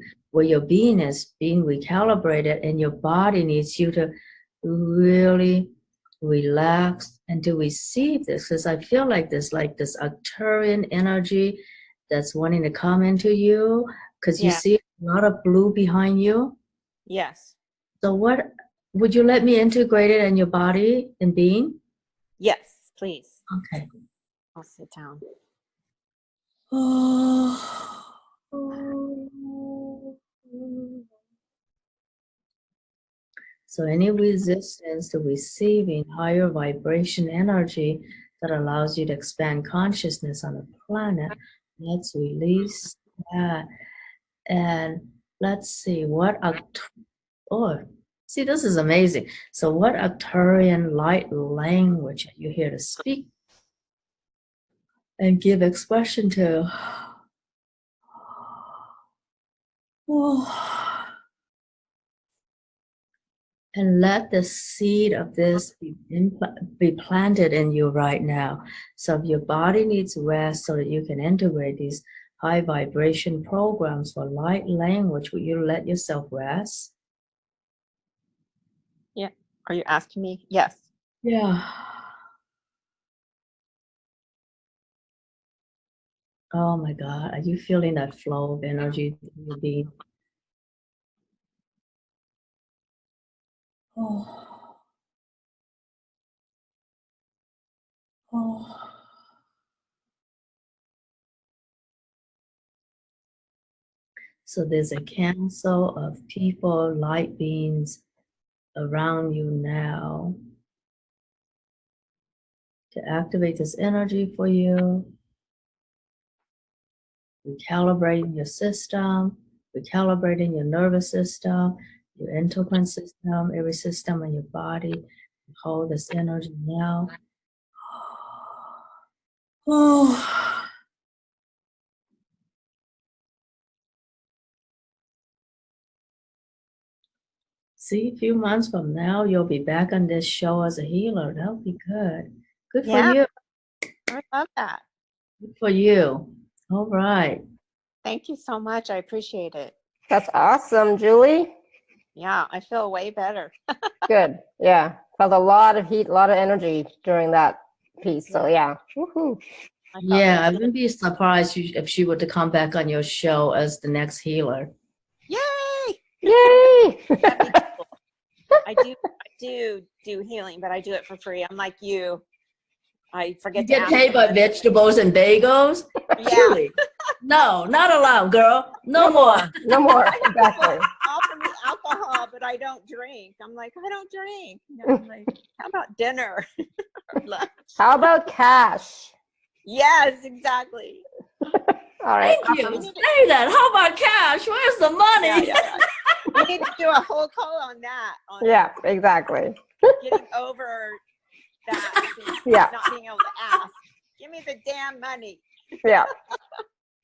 S1: is being recalibrated, and your body needs you to really relax and to receive this? Because I feel like this Arcturian energy that's wanting to come into you, because you see a lot of blue behind you.
S6: Yes.
S1: So what would you let me integrate it in your body and being?
S6: Yes, please.
S1: Okay.
S6: I'll sit down.
S1: So any resistance to receiving higher vibration energy that allows you to expand consciousness on the planet, let's release that. And let's see what see, this is amazing. So what Arcturian light language are you here to speak and give expression to? And let the seed of this be planted in you right now. So if your body needs rest so that you can integrate these high vibration programs for light language, will you let yourself rest?
S6: Yeah. Are you asking me? Yes.
S1: Yeah. Oh my God. Are you feeling that flow of energy through your being? Oh. Oh. So there's a council of people, light beings around you now to activate this energy for you, recalibrating your system, recalibrating your nervous system, your endocrine system, every system in your body. Hold this energy now. Oh. See, a few months from now, you'll be back on this show as a healer. That'll be good. Good for
S6: Yeah,
S1: you.
S6: I love that.
S1: Good for you. All right.
S6: Thank you so much. I appreciate it.
S2: That's awesome, Julie.
S6: Yeah, I feel way better.
S2: Good. Yeah. Felt a lot of heat, a lot of energy during that piece. So yeah. Woohoo.
S6: I felt
S1: Yeah, I
S6: good.
S1: wouldn't be surprised if she were to come back on your show as the next healer.
S6: Yay!
S2: Yay.
S6: That'd be cool. I do healing, but I do it for free. I'm like you. I forget
S1: You
S6: to
S1: get
S6: ask
S1: paid
S6: for
S1: by
S6: money.
S1: vegetables and bagels?
S6: Yeah.
S1: Julie, no, not allowed, girl. No more.
S2: No more.
S6: I have
S2: Exactly.
S6: people offer me alcohol, but I don't drink. I'm like, I don't drink. I'm like, how about dinner? Or lunch?
S2: How about cash?
S6: Yes, exactly.
S2: All right.
S1: Thank you. Say that. How about cash? Where's the money?
S6: Yeah. We need to do a whole call on that. On
S2: Yeah, exactly.
S6: getting over that.
S2: Yeah.
S6: Not being able to ask. Give me the damn money.
S2: Yeah.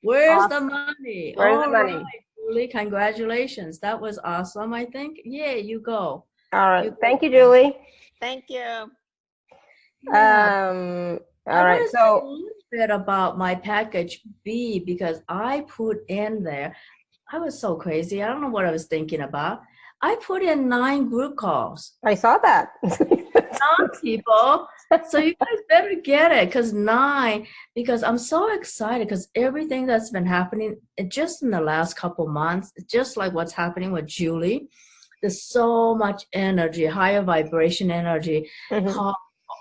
S1: Where's
S2: Awesome.
S1: the money?
S2: Where's the
S1: All
S2: money?
S1: right, Julie, congratulations. That was awesome, I think. Yeah, you go.
S2: All right.
S1: You go.
S2: Thank you, Julie.
S6: Thank you.
S1: Yeah.
S2: All right.
S1: I want to say a little bit about my package B because I put in there, I was so crazy. I don't know what I was thinking about. I put in 9 group calls.
S2: I saw that.
S1: 9 people. So you guys better get it because I'm so excited because everything that's been happening just in the last couple months, just like what's happening with Julie, there's so much energy, higher vibration energy, call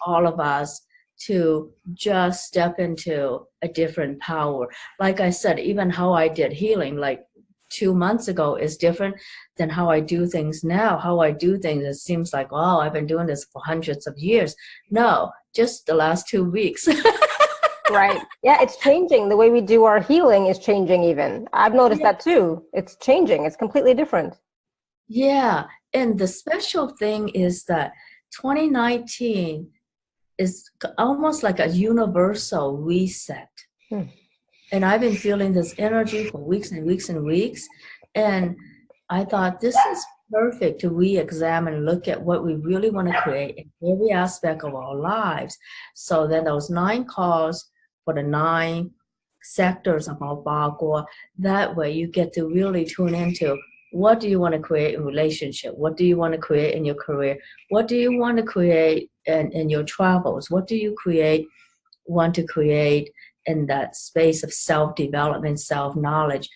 S1: all of us to just step into a different power. Like I said, even how I did healing, like 2 months ago is different than how I do things now. How I do things, it seems like, wow, I've been doing this for hundreds of years. No, just the last 2 weeks.
S2: Right. Yeah, it's changing. The way we do our healing is changing even. I've noticed that too. It's changing. It's completely different.
S1: Yeah. And the special thing is that 2019 is almost like a universal reset. And I've been feeling this energy for weeks and weeks and weeks. And I thought this is perfect to re-examine, look at what we really want to create in every aspect of our lives. So then those 9 calls for the 9 sectors of our bagua, that way you get to really tune into what do you want to create in relationship? What do you want to create in your career? What do you want to create in your travels? What do you want to create in that space of self-development, self-knowledge?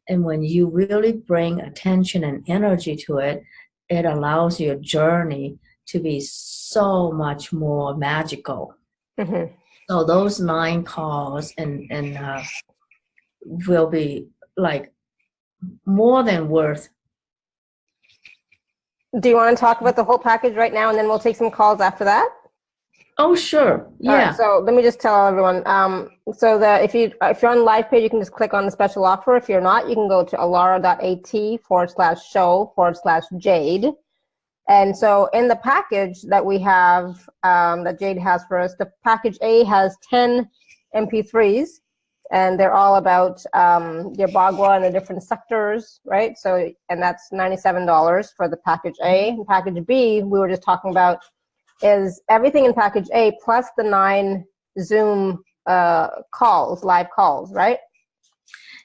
S1: And when you really bring attention and energy to it, it allows your journey to be so much more magical. So those 9 calls and will be like more than worth.
S2: Do you want to talk about the whole package right now, and then we'll take some calls after that?
S1: Oh, sure. Yeah.
S2: All right, so let me just tell everyone. So that if you're on the live page, you can just click on the special offer. If you're not, you can go to alara.at/show/Jade. And so in the package that we have, that Jade has for us, the package A has 10 MP3s, and they're all about your bagua and the different sectors, right? So, and that's $97 for the package A. And package B, we were just talking about, is everything in package A plus the 9 Zoom calls, live calls, right?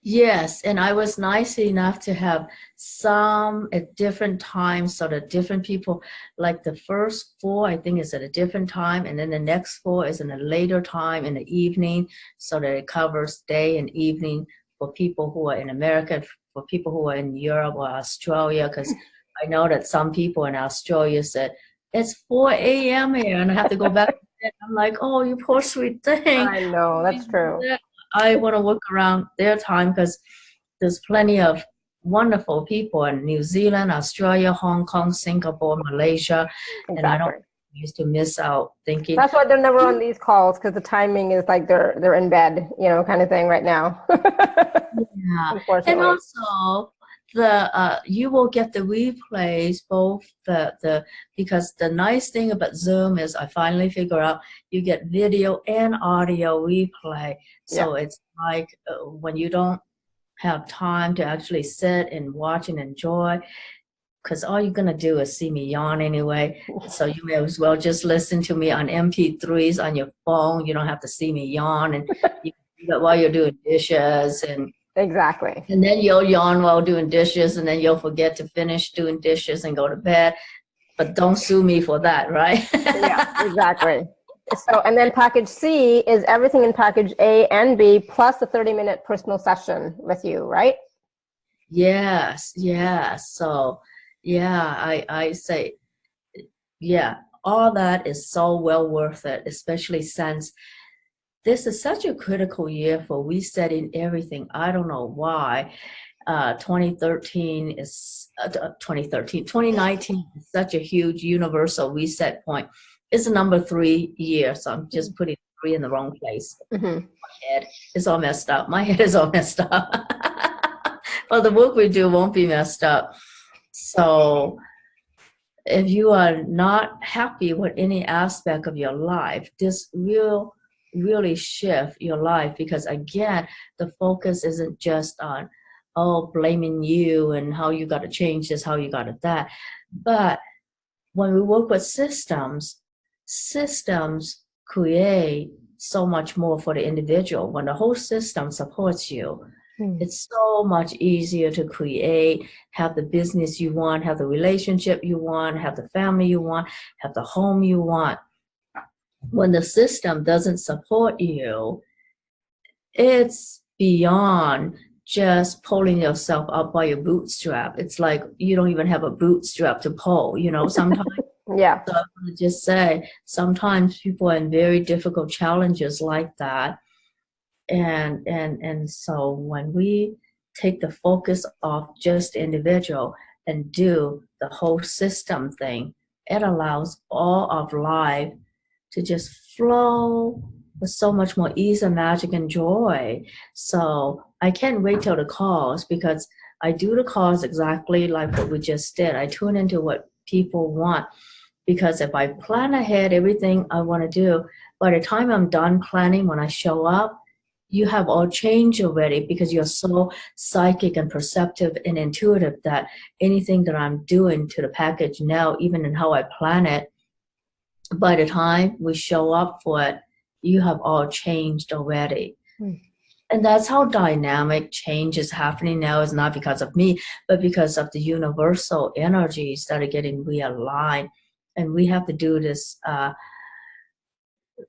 S1: Yes, and I was nice enough to have some at different times so that different people, like the first 4, I think is at a different time, and then the next 4 is in a later time in the evening, so that it covers day and evening for people who are in America, for people who are in Europe or Australia, because I know that some people in Australia said, it's 4 a.m. here, and I have to go back to bed. I'm like, oh, you poor sweet thing.
S2: I know, that's true.
S1: I want to work around their time because there's plenty of wonderful people in New Zealand, Australia, Hong Kong, Singapore, Malaysia, and I don't used to miss out thinking.
S2: That's why they're never on these calls, because the timing is like they're in bed, kind of thing right now.
S1: Yeah,
S2: unfortunately.
S1: and also you will get the replays both because the nice thing about Zoom is I finally figure out you get video and audio replay. So it's like when you don't have time to actually sit and watch and enjoy, because all you're going to do is see me yawn anyway. So you may as well just listen to me on MP3s on your phone. You don't have to see me yawn and you can do that while you're doing dishes.
S2: Exactly.
S1: And then you'll yawn while doing dishes, and then you'll forget to finish doing dishes and go to bed. But don't sue me for that, right?
S2: Yeah, exactly. So, and then package C is everything in package A and B plus a 30-minute personal session with you, right?
S1: Yes, yes. So, yeah, I say, yeah, all that is so well worth it, especially since this is such a critical year for resetting everything. I don't know why. 2013 is 2019 is such a huge universal reset point. It's a number 3 year, so I'm just putting 3 in the wrong place.
S2: Mm-hmm.
S1: My head is all messed up. My head is all messed up. Well, the work we do won't be messed up. So if you are not happy with any aspect of your life, this will really shift your life, because again, the focus isn't just on, oh, blaming you and how you got to change this, how you got to that. But when we work with systems, systems create so much more for the individual. When the whole system supports you, it's so much easier to create, have the business you want, have the relationship you want, have the family you want, have the home you want. When the system doesn't support you, it's beyond just pulling yourself up by your bootstrap. It's like you don't even have a bootstrap to pull, sometimes.
S2: Yeah.
S1: So I want to just say, sometimes people are in very difficult challenges like that. And so when we take the focus off just the individual and do the whole system thing, it allows all of life to just flow with so much more ease and magic and joy. So I can't wait till the calls, because I do the calls exactly like what we just did. I tune into what people want, because if I plan ahead everything I want to do, by the time I'm done planning, when I show up, you have all changed already, because you're so psychic and perceptive and intuitive that anything that I'm doing to the package now, even in how I plan it, by the time we show up for it, you have all changed already. And that's how dynamic change is happening now. Is not because of me, but because of the universal energies that are getting realigned. And we have to do this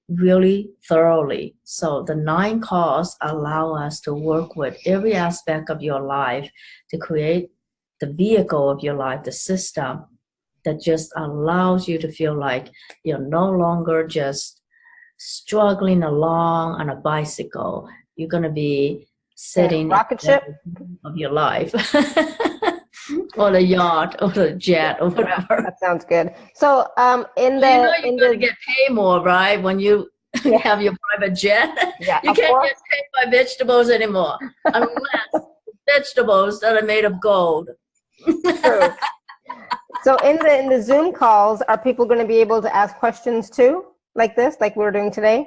S1: really thoroughly. So the 9 calls allow us to work with every aspect of your life to create the vehicle of your life, the system that just allows you to feel like you're no longer just struggling along on a bicycle. You're going to be sitting
S2: rocket ship
S1: of your life. Or the yacht or the jet or whatever.
S2: That sounds good. So
S1: you're going to get paid more, right? When you have your private jet.
S2: Yeah,
S1: you can't get paid by vegetables anymore, unless vegetables that are made of gold.
S2: True. So in the Zoom calls, are people going to be able to ask questions too, like this, like we're doing today?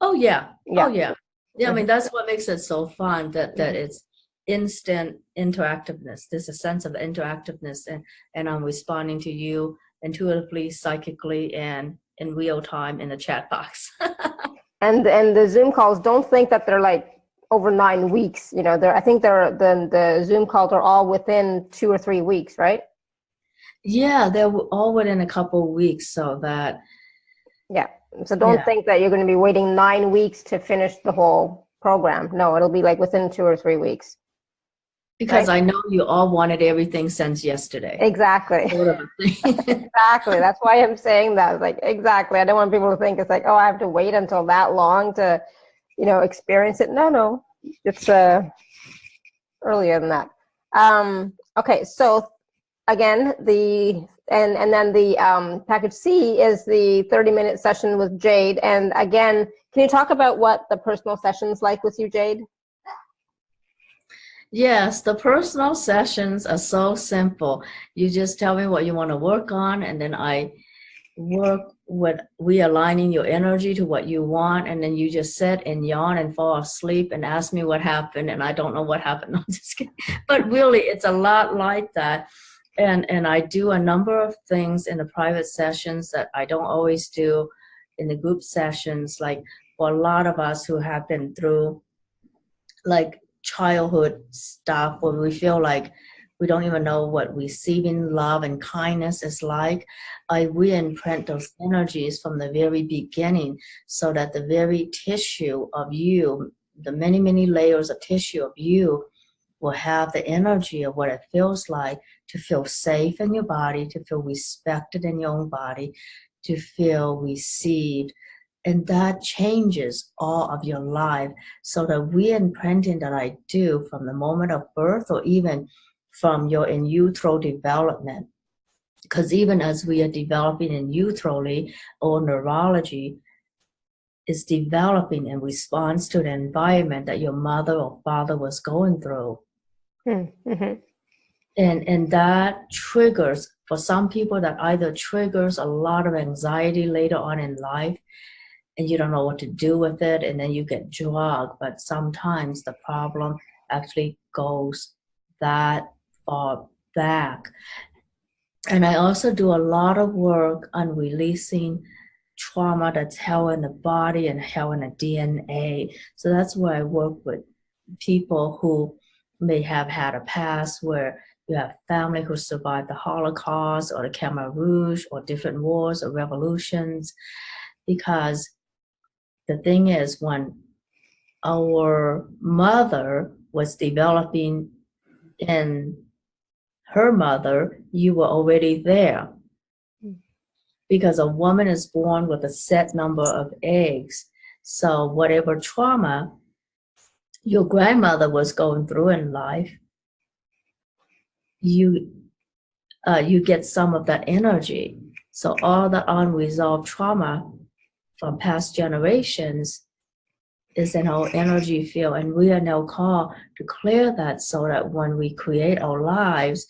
S1: Oh yeah. Oh yeah. Yeah. I mean, that's what makes it so fun, that it's instant interactiveness. There's a sense of interactiveness, and I'm responding to you intuitively, psychically, and in real time in the chat box.
S2: And the Zoom calls, don't think that they're like over 9 weeks. I think the Zoom calls are all within 2 or 3 weeks, right?
S1: Yeah, they're all within a couple of weeks, so that.
S2: Yeah. So don't think that you're going to be waiting 9 weeks to finish the whole program. No, it'll be like within 2 or 3 weeks.
S1: Because right? I know you all wanted everything since yesterday.
S2: Exactly.
S1: Sort of a thing.
S2: Exactly. That's why I'm saying that. Like, exactly. I don't want people to think it's like, oh, I have to wait until that long to, experience it. No. It's earlier than that. Okay. So again, and then the package C is the 30-minute session with Jade. And again, can you talk about what the personal session's like with you, Jade?
S1: Yes, the personal sessions are so simple. You just tell me what you want to work on, and then I work with realigning your energy to what you want, and then you just sit and yawn and fall asleep and ask me what happened, and I don't know what happened. No, I'm just kidding. But really, it's a lot like that. And I do a number of things in the private sessions that I don't always do in the group sessions. Like for a lot of us who have been through like childhood stuff where we feel like we don't even know what receiving love and kindness is like. We imprint those energies from the very beginning so that the very tissue of you, the many, many layers of tissue of you, will have the energy of what it feels like to feel safe in your body, to feel respected in your own body, to feel received. And that changes all of your life. So the re-imprinting that I do from the moment of birth or even from your in utero development, because even as we are developing in uterally, or neurology is developing in response to the environment that your mother or father was going through.
S2: Mm-hmm.
S1: And that triggers, for some people, that either triggers a lot of anxiety later on in life, and you don't know what to do with it, and then you get drugged. But sometimes the problem actually goes that far back. And I also do a lot of work on releasing trauma that's held in the body and held in the DNA. So that's where I work with people who may have had a past where you have family who survived the Holocaust or the Khmer Rouge or different wars or revolutions. Because the thing is, when our mother was developing in her mother, you were already there. Because a woman is born with a set number of eggs. So whatever trauma your grandmother was going through in life, you get some of that energy. So all the unresolved trauma from past generations is in our energy field, and we are now called to clear that so that when we create our lives,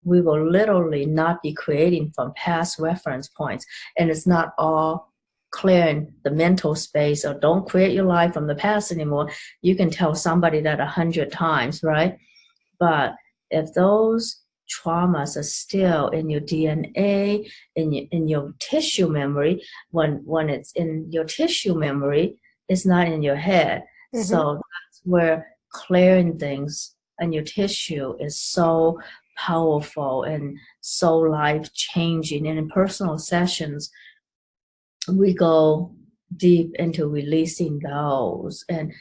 S1: we will literally not be creating from past reference points. And it's not all clearing the mental space, or don't create your life from the past anymore. You can tell somebody that 100 times, right? But if those traumas are still in your DNA, in your tissue memory, when it's in your tissue memory, it's not in your head. Mm-hmm. So that's where clearing things in your tissue is so powerful and so life-changing. And in personal sessions, we go deep into releasing those. And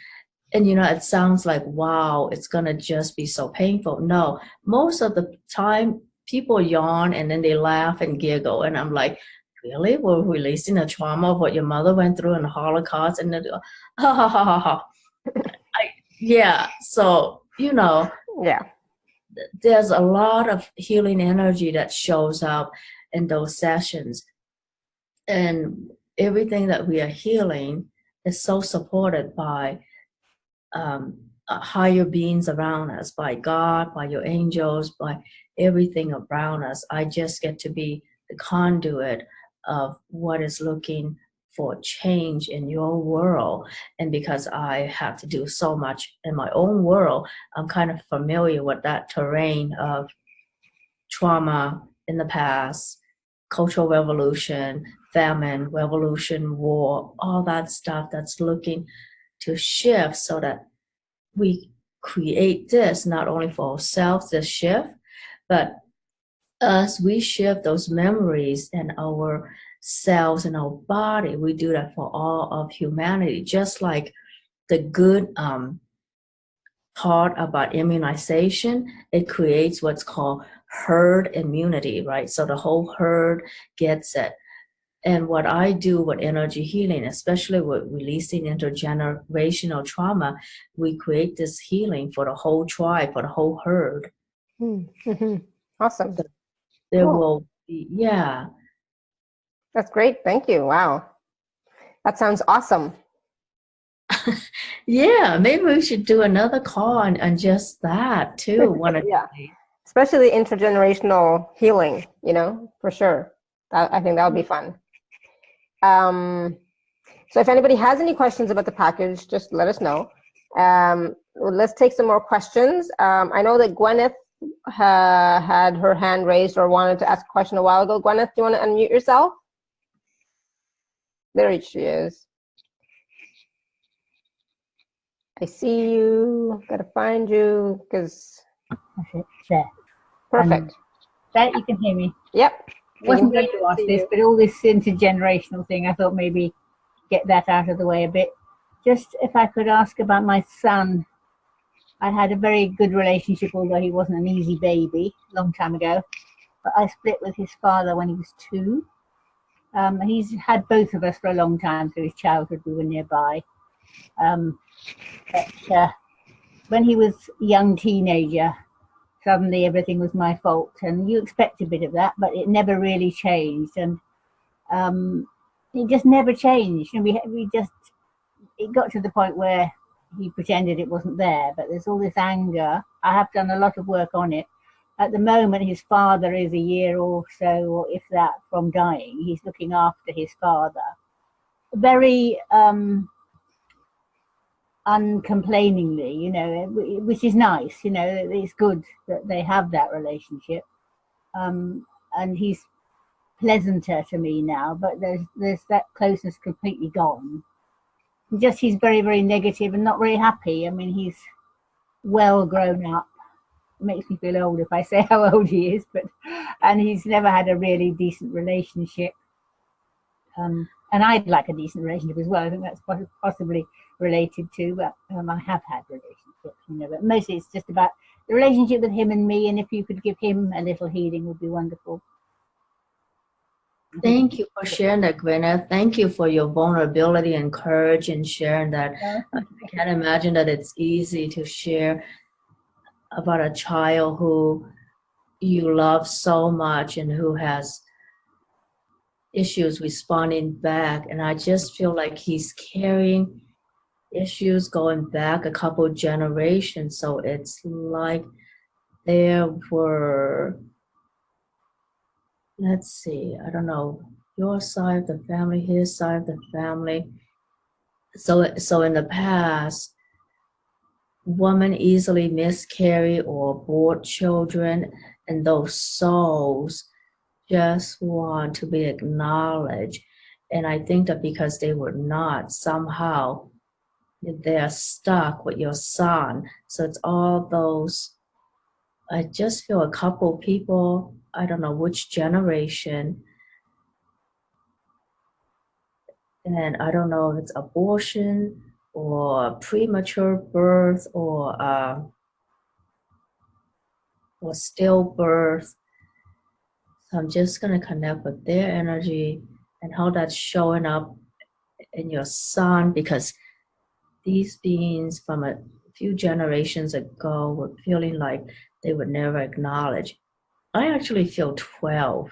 S1: you know, it sounds like, wow, it's gonna just be so painful. No, most of the time people yawn and then they laugh and giggle, and I'm like, really? We're releasing the trauma of what your mother went through in the Holocaust? And then they go, ha ha ha ha ha. Yeah, so, you know,
S2: yeah,
S1: there's a lot of healing energy that shows up in those sessions. And everything that we are healing is so supported by higher beings around us, by God, by your angels, by everything around us. I just get to be the conduit of what is looking for change in your world. And because I have to do so much in my own world, I'm kind of familiar with that terrain of trauma in the past, cultural revolution, famine, revolution, war, all that stuff that's looking to shift so that we create this not only for ourselves, this shift, but as we shift those memories in our cells and our body, we do that for all of humanity. Just like the good part about immunization, it creates what's called herd immunity, right? So the whole herd gets it. And what I do with energy healing, especially with releasing intergenerational trauma, we create this healing for the whole tribe, for the whole herd.
S2: Mm-hmm. Awesome.
S1: There will be, yeah.
S2: That's great. Thank you. Wow. That sounds awesome.
S1: Yeah, maybe we should do another call on just that too.
S2: Yeah. Especially intergenerational healing, you know, for sure. I think that would be fun. So if anybody has any questions about the package, just let us know. Let's take some more questions. I know that Gwyneth had her hand raised or wanted to ask a question a while ago. Gwyneth, do you want to unmute yourself? There she is. I see you. Gotta find you because.
S7: There.
S2: Perfect.
S7: That you can hear me.
S2: Yep.
S7: Wasn't going to ask this, but all this intergenerational thing, I thought maybe get that out of the way a bit. Just if I could ask about my son. I had a very good relationship, although he wasn't an easy baby, a long time ago. But I split with his father when he was 2. He's had both of us for a long time through his childhood. We were nearby. But when he was a young teenager, suddenly everything was my fault. And you expect a bit of that, but it never really changed. And it just never changed. And it got to the point where he pretended it wasn't there, but there's all this anger. I have done a lot of work on it. At the moment, his father is a year or so, or if that, from dying. He's looking after his father. Very uncomplainingly, you know, which is nice, you know, it's good that they have that relationship. And he's pleasanter to me now, but there's that closeness completely gone. He's very, very negative and not very happy. I mean, he's well grown up. It makes me feel old if I say how old he is, and he's never had a really decent relationship. And I'd like a decent relationship as well. I think that's possibly related to, but I have had relationships, you know, but mostly it's just about the relationship with him and me, and if you could give him a little healing would be wonderful.
S1: Thank you for sharing that, Gwyneth. Thank you for your vulnerability and courage in sharing that. I can't imagine that it's easy to share about a child who you love so much and who has issues responding back. And I just feel like he's carrying issues going back a couple generations. So it's like there were, let's see, I don't know, your side of the family, his side of the family. So in the past, women easily miscarry or abort children, and those souls just want to be acknowledged. And I think that because they were not, somehow they're stuck with your son. So it's all those, I just feel a couple people, I don't know which generation, and I don't know if it's abortion or premature birth or stillbirth. So I'm just going to connect with their energy and how that's showing up in your son, because these beings from a few generations ago were feeling like they would never acknowledge. I actually feel 12.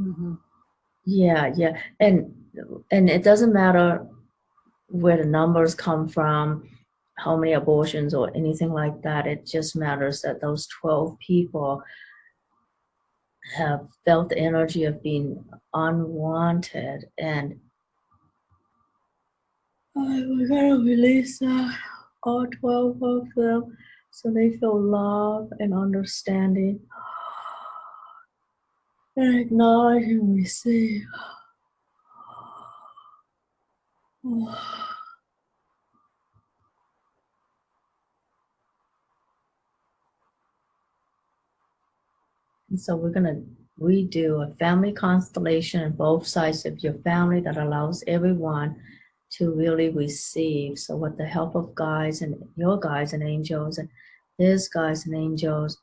S7: Mm-hmm.
S1: Yeah. And it doesn't matter where the numbers come from, how many abortions or anything like that. It just matters that those 12 people have felt the energy of being unwanted, and we're gonna release all 12 of them so they feel love and understanding and acknowledge and receive. And so we're gonna redo a family constellation on both sides of your family that allows everyone to really receive. So with the help of guides and your guides and angels and his guides and angels,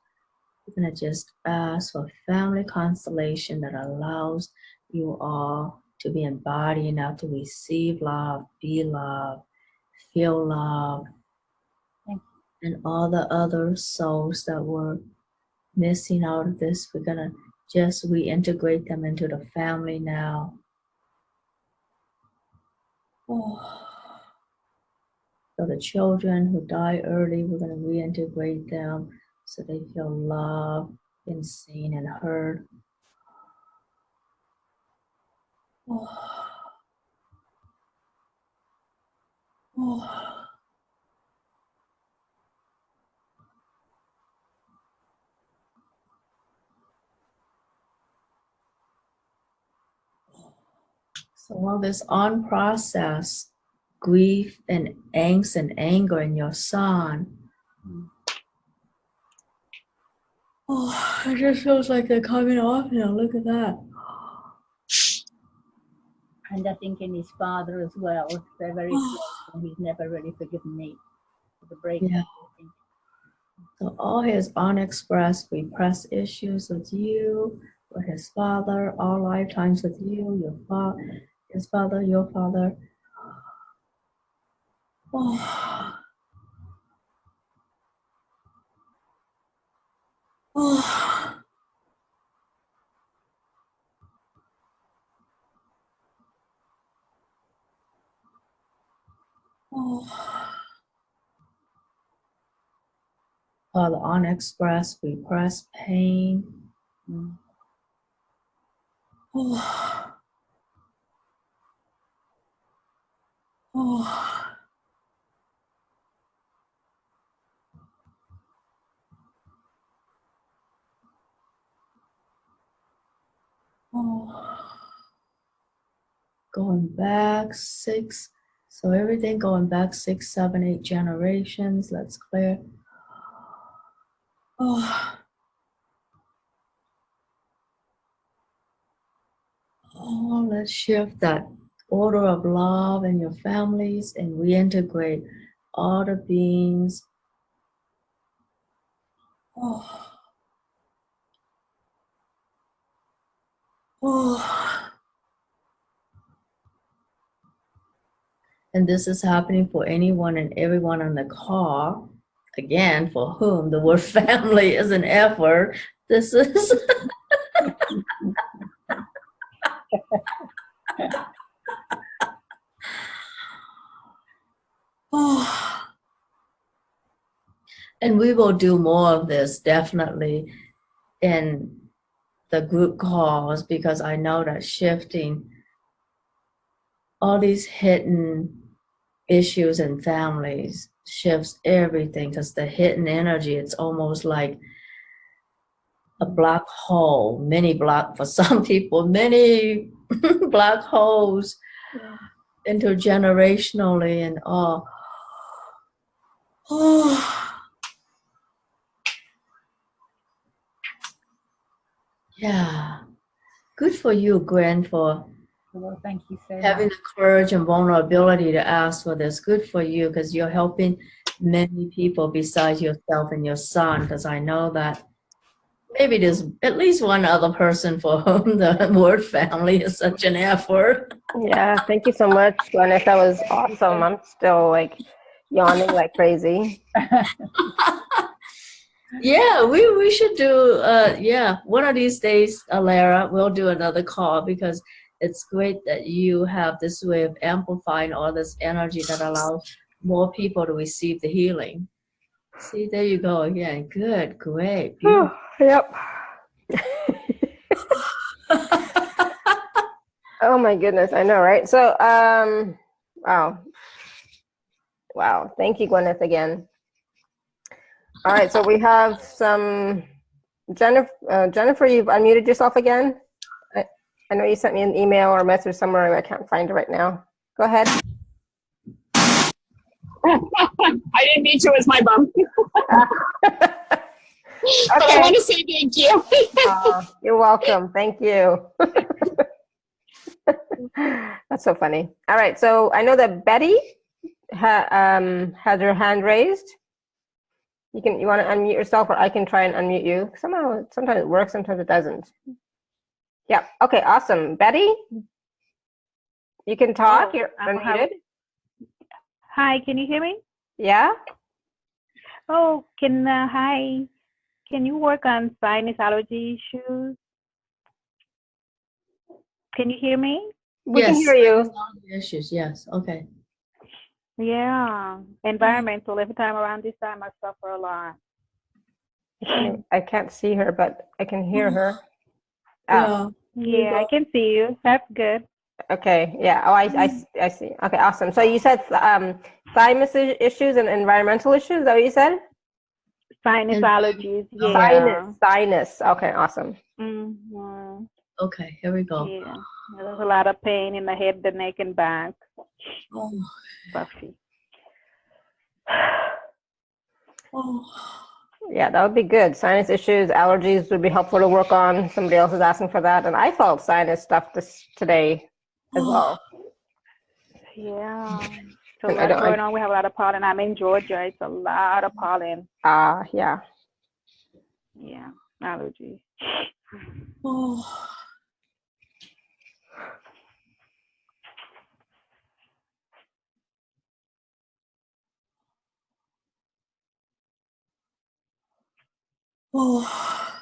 S1: we're gonna just ask for a family constellation that allows you all to be embodied enough to receive love, be loved, feel love, and all the other souls that were missing out of this, we're gonna just reintegrate them into the family now. So the children who die early, we're gonna reintegrate them so they feel loved and seen and heard. So while this unprocessed grief and angst and anger in your son, it just feels like they're coming off now. Look at that.
S7: And I think in his father as well. They're very close, and he's never really forgiven me for the breakup.
S1: Yeah.
S7: I think.
S1: So all his unexpressed repressed issues with you, with his father, all lifetimes with you, your father, his father, your father. Oh. Oh. Oh. All the unexpressed repressed pain. Oh. Oh. Oh. Going back 6, so everything going back 6, 7, 8 generations. Let's clear. Oh. Oh, let's shift that order of love in your families and reintegrate all the beings. Oh. Oh. And this is happening for anyone and everyone on the call. Again, for whom the word family is an F word. This is. Oh. And we will do more of this definitely in the group calls, because I know that shifting all these hidden issues in families shifts everything, because the hidden energy, it's almost like a black hole, many black for some people, many black holes intergenerationally, and all. Oh. Yeah. Good for you, Gwen, for
S7: Well, thank you so
S1: having
S7: much.
S1: the courage and vulnerability to ask for this. Good for you, because you're helping many people besides yourself and your son, because I know that maybe there's at least one other person for whom the word family is such an F word.
S2: Yeah, thank you so much, Gwyneth. That was awesome. I'm still like yawning like crazy.
S1: Yeah, we should do, one of these days, Alara, we'll do another call, because it's great that you have this way of amplifying all this energy that allows more people to receive the healing. See, there you go again. Good, great, beautiful.
S2: Yep. Oh my goodness, I know, right? So, wow. Thank you, Gwyneth, again. All right, so we have some Jennifer, you've unmuted yourself again. I know you sent me an email or a message somewhere, and I can't find it right now. Go ahead.
S3: I didn't mean to, it's my bum. But I want to say thank you.
S2: You're welcome. Thank you. That's so funny. All right, so I know that Betty has her hand raised. You want to unmute yourself, or I can try and unmute you. Sometimes it works, sometimes it doesn't. Yeah. Okay. Awesome. Betty, you can talk. You're unmuted.
S8: Hi. Can you hear me?
S2: Yeah.
S8: Oh, hi. Can you work on sinus allergy issues? Can you hear me?
S2: We can hear you.
S1: Issues. Yes. Okay.
S8: Yeah. Environmental. Every time around this time, I suffer a lot.
S2: I can't see her, but I can hear her.
S8: Yeah, I can see you. That's good.
S2: Okay, yeah. Oh, I see. Okay, awesome. So you said thymus issues and environmental issues. Is that what you said?
S8: Sinus
S1: And
S8: allergies.
S1: oh,
S8: Yeah.
S2: Sinus. Okay, awesome.
S8: Mm-hmm.
S1: okay, here we go.
S8: Yeah. There's a lot of pain in the head, the neck, and back.
S1: Oh,
S8: Buffy.
S1: oh.
S2: Yeah, that would be good. Sinus issues, allergies would be helpful to work on. Somebody else is asking for that, and I felt sinus stuff today as well.
S8: Yeah. So a
S2: And I
S8: lot
S2: don't.
S8: going on. We have a lot of pollen. I'm in Georgia. It's a lot of pollen.
S2: Yeah.
S8: Yeah. Allergies.
S1: Oh. Oh.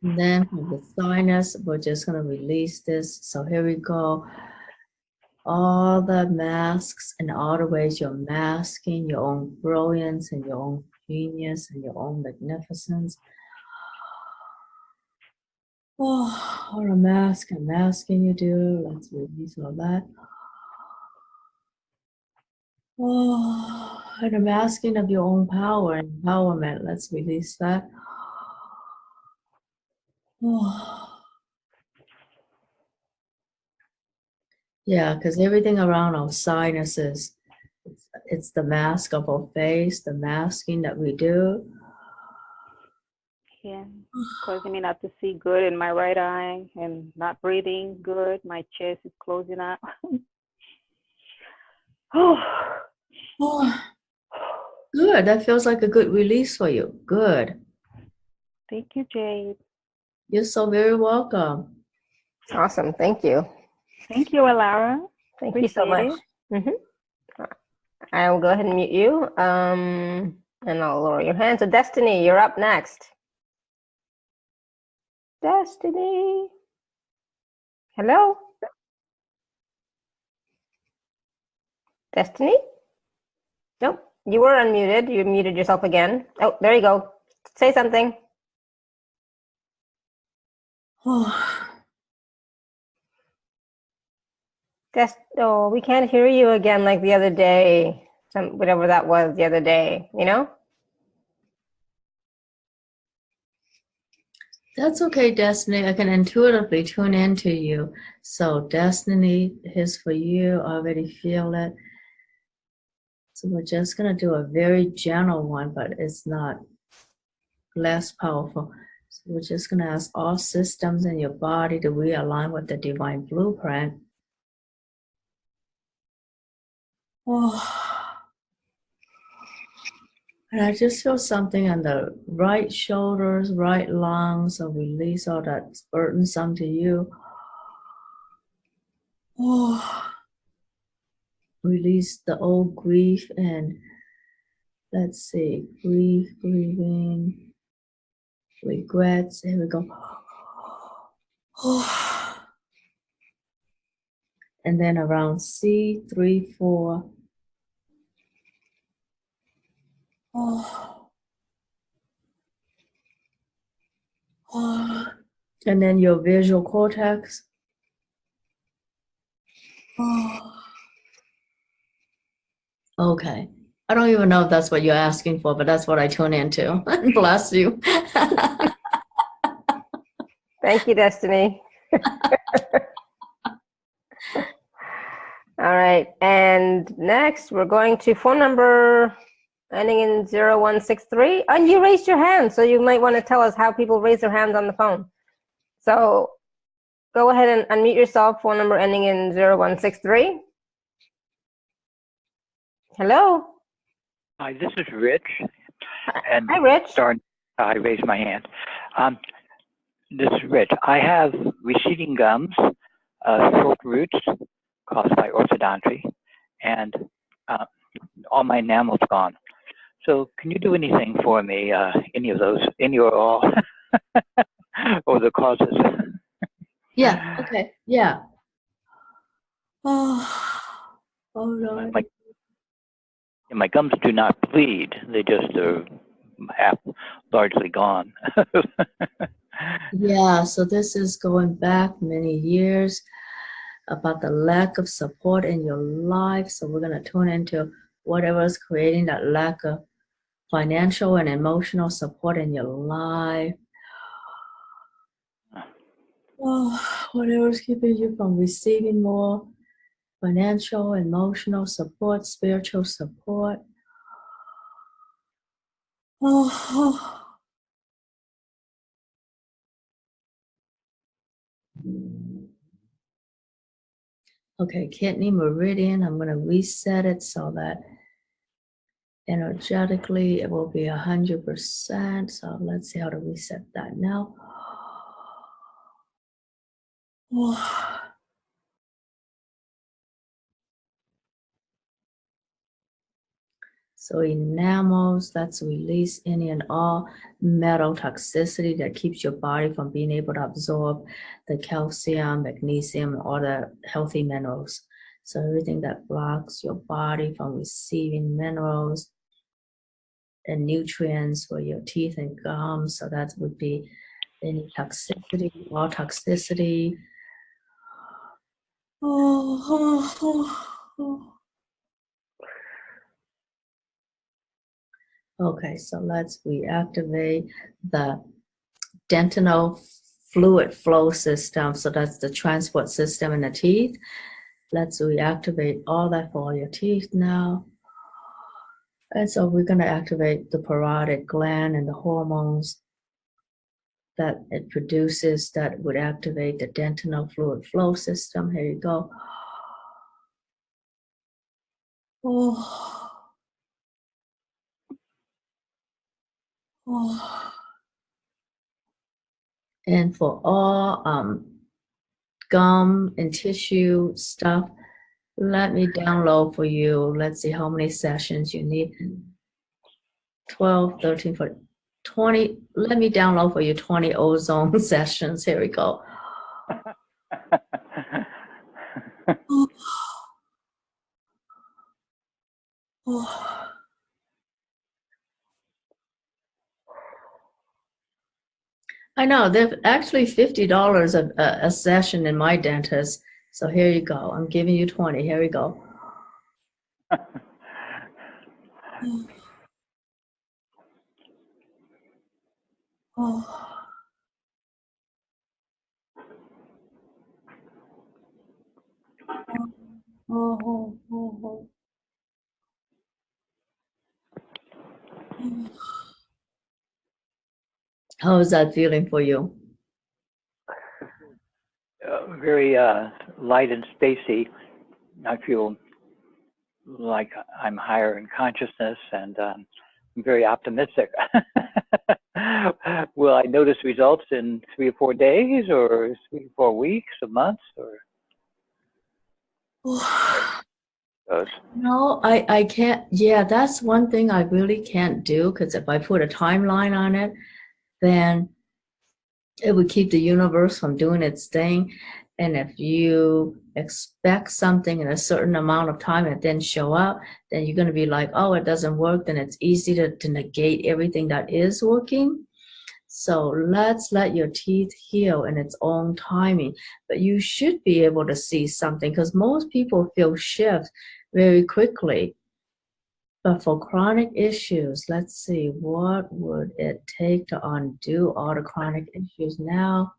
S1: And then for the sinus, we're just going to release this. So here we go. All the masks and all the ways you're masking your own brilliance and your own genius and your own magnificence. Oh, all the mask and masking you do. Let's release all that. Oh, and the masking of your own power and empowerment. Let's release that. Oh. Yeah, because everything around our sinuses, it's the mask of our face, the masking that we do.
S8: Yeah. Causing me not to see good in my right eye and not breathing good. My chest is closing up. Oh.
S1: Oh, good. That feels like a good release for you. Good.
S8: Thank you, Jade.
S1: You're so very welcome.
S2: Awesome. Thank you.
S8: Thank you, Alara.
S2: Thank you so much. I will go ahead and mute you. And I'll lower your hand. So Destiny, you're up next. Destiny. Hello? Destiny? Nope. You were unmuted. You muted yourself again. Oh, there you go. Say something.
S1: Oh,
S2: Oh, we can't hear you again like the other day. Whatever that was the other day, you know?
S1: that's okay, Destiny. I can intuitively tune into you. So, Destiny is for you. I already feel it. So, we're just going to do a very gentle one, but it's not less powerful. So, we're just going to ask all systems in your body to realign with the divine blueprint. Oh. And I just feel something on the right shoulders, right lungs, so release all that's burdensome to you. Oh, release the old grief and let's see, grief, grieving, regrets. Here we go. Oh. And then around C, 3, 4. Oh. Oh. And then your visual cortex. Oh. Okay. I don't even know if that's what you're asking for, but that's what I tune into. Bless you.
S2: Thank you, Destiny. All right. And next, we're going to phone number ending in 0163. And you raised your hand, so you might want to tell us how people raise their hands on the phone. So go ahead and unmute yourself, phone number ending in 0163. Hello?
S9: Hi, this is Rich. And
S2: hi, Rich.
S9: I raised my hand. This is Rich. I have receding gums, short roots caused by orthodonty, and all my enamel's gone. So can you do anything for me, any of those, any or all, or the causes?
S1: Yeah, okay, yeah. Oh, Lord.
S9: My gums do not bleed. They just are half largely gone.
S1: Yeah, so this is going back many years about the lack of support in your life. So we're going to tune into whatever's creating that lack of financial and emotional support in your life. Oh, whatever's keeping you from receiving more financial, emotional support, spiritual support. Oh. Okay, kidney meridian, I'm going to reset it so that energetically it will be 100%. So let's see how to reset that now. Oh. So enamels, let's release any and all metal toxicity that keeps your body from being able to absorb the calcium, magnesium, or the healthy minerals. So everything that blocks your body from receiving minerals and nutrients for your teeth and gums. So that would be any toxicity, all toxicity. Okay, so let's reactivate the dentinal fluid flow system. So that's the transport system in the teeth. Let's reactivate all that for all your teeth now. And so we're going to activate the parotid gland and the hormones that it produces that would activate the dentinal fluid flow system. Here you go. Oh. Oh. And for all gum and tissue stuff, let me download for you. Let's see how many sessions you need. 12, 13, 14, 20. Let me download for you 20 ozone sessions. Here we go. Oh. I know, they're actually $50 a session in my dentist. So here you go. I'm giving you 20. Here we go. Oh. Oh, oh, oh. How is that feeling for you?
S9: Very light and spacey. I feel like I'm higher in consciousness, and I'm very optimistic. Will I notice results in 3 or 4 days, or 3 or 4 weeks, or months, or?
S1: No, I can't. Yeah, that's one thing I really can't do, because if I put a timeline on it, then it would keep the universe from doing its thing. And if you expect something in a certain amount of time and it didn't show up, then you're going to be like, oh, it doesn't work. Then it's easy to negate everything that is working. So let's let your teeth heal in its own timing. But you should be able to see something, because most people feel shifts very quickly. But for chronic issues, let's see, what would it take to undo all the chronic issues now?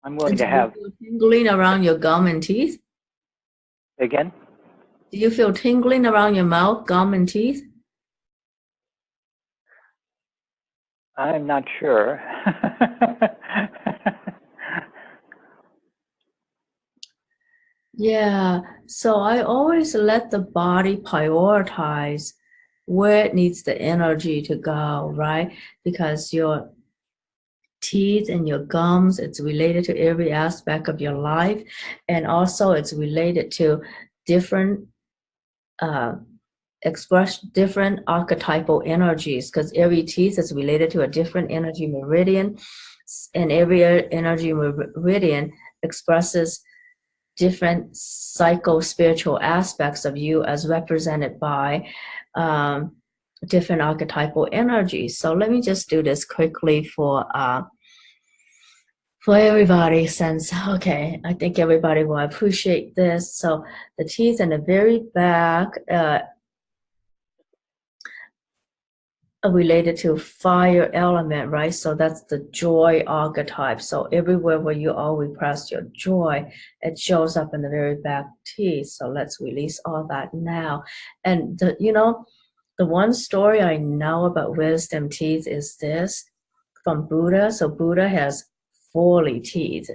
S9: I'm willing
S1: Do
S9: to
S1: you
S9: have.
S1: feel tingling around your gum and teeth?
S9: Again?
S1: Do you feel tingling around your mouth, gum, and teeth?
S9: I'm not sure.
S1: Yeah, so I always let the body prioritize where it needs the energy to go, right? Because your teeth and your gums, it's related to every aspect of your life. And also it's related to different express different archetypal energies, because every teeth is related to a different energy meridian, and every energy meridian expresses different psycho-spiritual aspects of you as represented by different archetypal energies. So let me just do this quickly for everybody, since, okay, I think everybody will appreciate this. So the teeth in the very back are related to fire element, right? So that's the joy archetype. So everywhere where you all repress your joy, it shows up in the very back teeth. So let's release all that now. And the one story I know about wisdom teeth is this from Buddha. So Buddha has 40 teeth.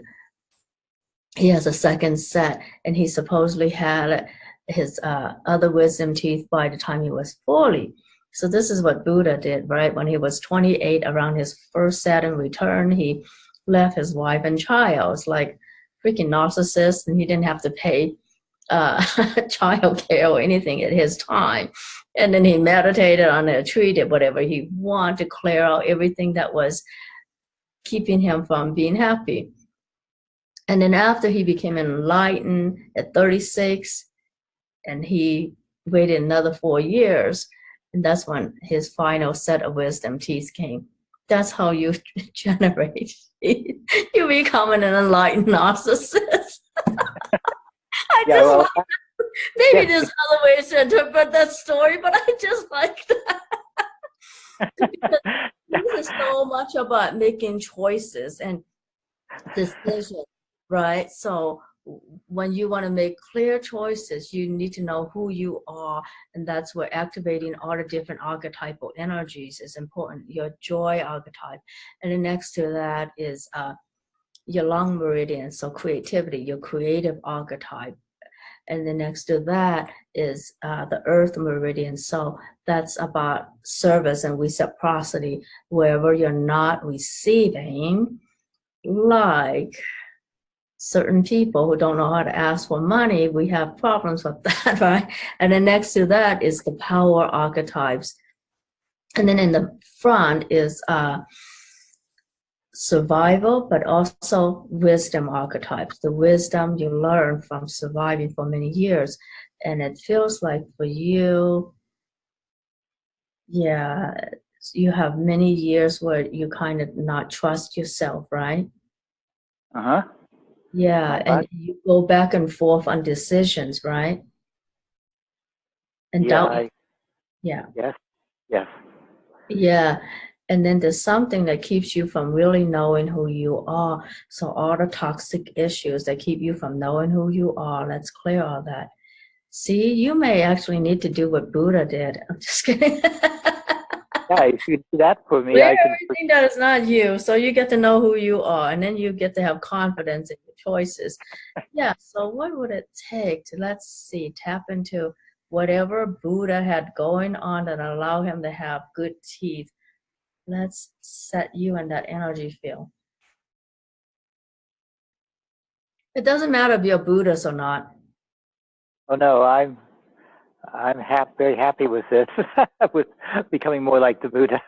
S1: He has a second set, and he supposedly had his other wisdom teeth by the time he was 40. So this is what Buddha did, right? When he was 28, around his first Saturn return, he left his wife and child. It's like freaking narcissist, and he didn't have to pay child care or anything at his time. And then he meditated on a tree, did whatever he wanted to clear out everything that was keeping him from being happy. And then after he became enlightened at 36, and he waited another 4 years, and that's when his final set of wisdom teeth came. That's how you generate. You become an enlightened narcissist. Maybe there's other ways to interpret that story, but I just like that. This is so much about making choices and decisions, right? So when you want to make clear choices, you need to know who you are, and that's where activating all the different archetypal energies is important. Your joy archetype, and then next to that is your lung meridian, so creativity, your creative archetype. And then next to that is the earth meridian. So that's about service and reciprocity, wherever you're not receiving, like certain people who don't know how to ask for money, we have problems with that, right? And then next to that is the power archetypes. And then in the front is survival, but also wisdom archetypes. The wisdom you learn from surviving for many years. And it feels like for you, yeah, you have many years where you kind of not trust yourself, right?
S9: Uh-huh.
S1: Yeah, and you go back and forth on decisions, right? And doubt. Yeah.
S9: Yes.
S1: Yeah. And then there's something that keeps you from really knowing who you are. So all the toxic issues that keep you from knowing who you are, let's clear all that. See, you may actually need to do what Buddha did. I'm just kidding.
S9: Yeah, if you do that for me,
S1: Clear
S9: I can.
S1: everything that is not you, so you get to know who you are, and then you get to have confidence in your choices. Yeah, so what would it take to, let's see, tap into whatever Buddha had going on that allow him to have good teeth? Let's set you in that energy field. It doesn't matter if you're Buddhist or not.
S9: Oh no, I'm very happy with this, with becoming more like the Buddha.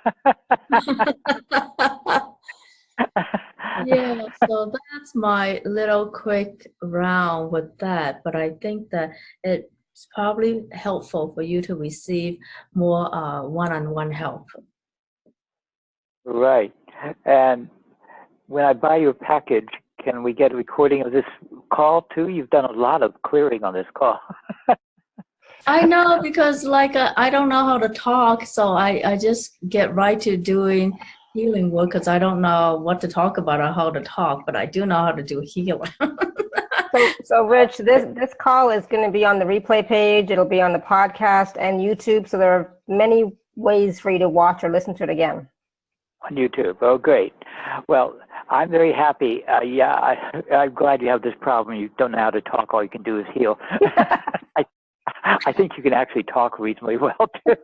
S1: Yeah, so that's my little quick round with that. But I think that it's probably helpful for you to receive more one-on-one help.
S9: Right. And when I buy you a package, can we get a recording of this call too? You've done a lot of clearing on this call.
S1: I know, because like I don't know how to talk, so I just get right to doing healing work because I don't know what to talk about or how to talk, but I do know how to do healing.
S2: So Rich, this call is going to be on the replay page. It'll be on the podcast and YouTube. So there are many ways for you to watch or listen to it again.
S9: On YouTube. Oh, great. Well, I'm very happy. I'm glad you have this problem. You don't know how to talk. All you can do is heal. I think you can actually talk reasonably well too.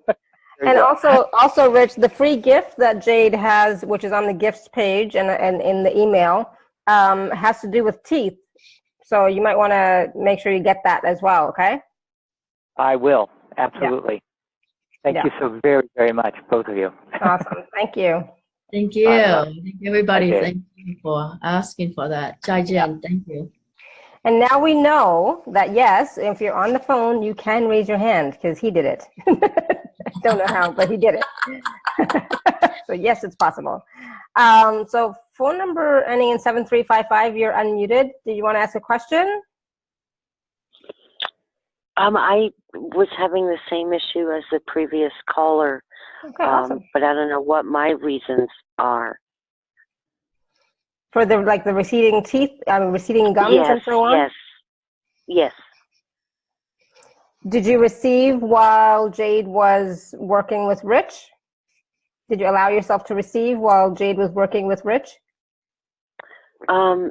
S2: And also, Rich, the free gift that Jade has, which is on the gifts page and in the email, has to do with teeth. So you might want to make sure you get that as well. Okay.
S9: I will. Absolutely. Yeah. Thank you so very, very much, both of you.
S2: Awesome. Thank you.
S1: Thank you. Thank everybody. Thank you for asking for that. Jai Yin, thank you.
S2: And now we know that, yes, if you're on the phone, you can raise your hand because he did it. I don't know how, but he did it. So yes, it's possible. So phone number ending in 7355, you're unmuted. Do you want to ask a question?
S10: I was having the same issue as the previous caller,
S2: Okay, awesome.
S10: but I don't know what my reasons are.
S2: For the receding teeth, receding gums,
S10: Yes,
S2: and so on?
S10: yes, yes.
S2: Did you receive while Jade was working with Rich? Did you allow yourself to receive while Jade was working with Rich?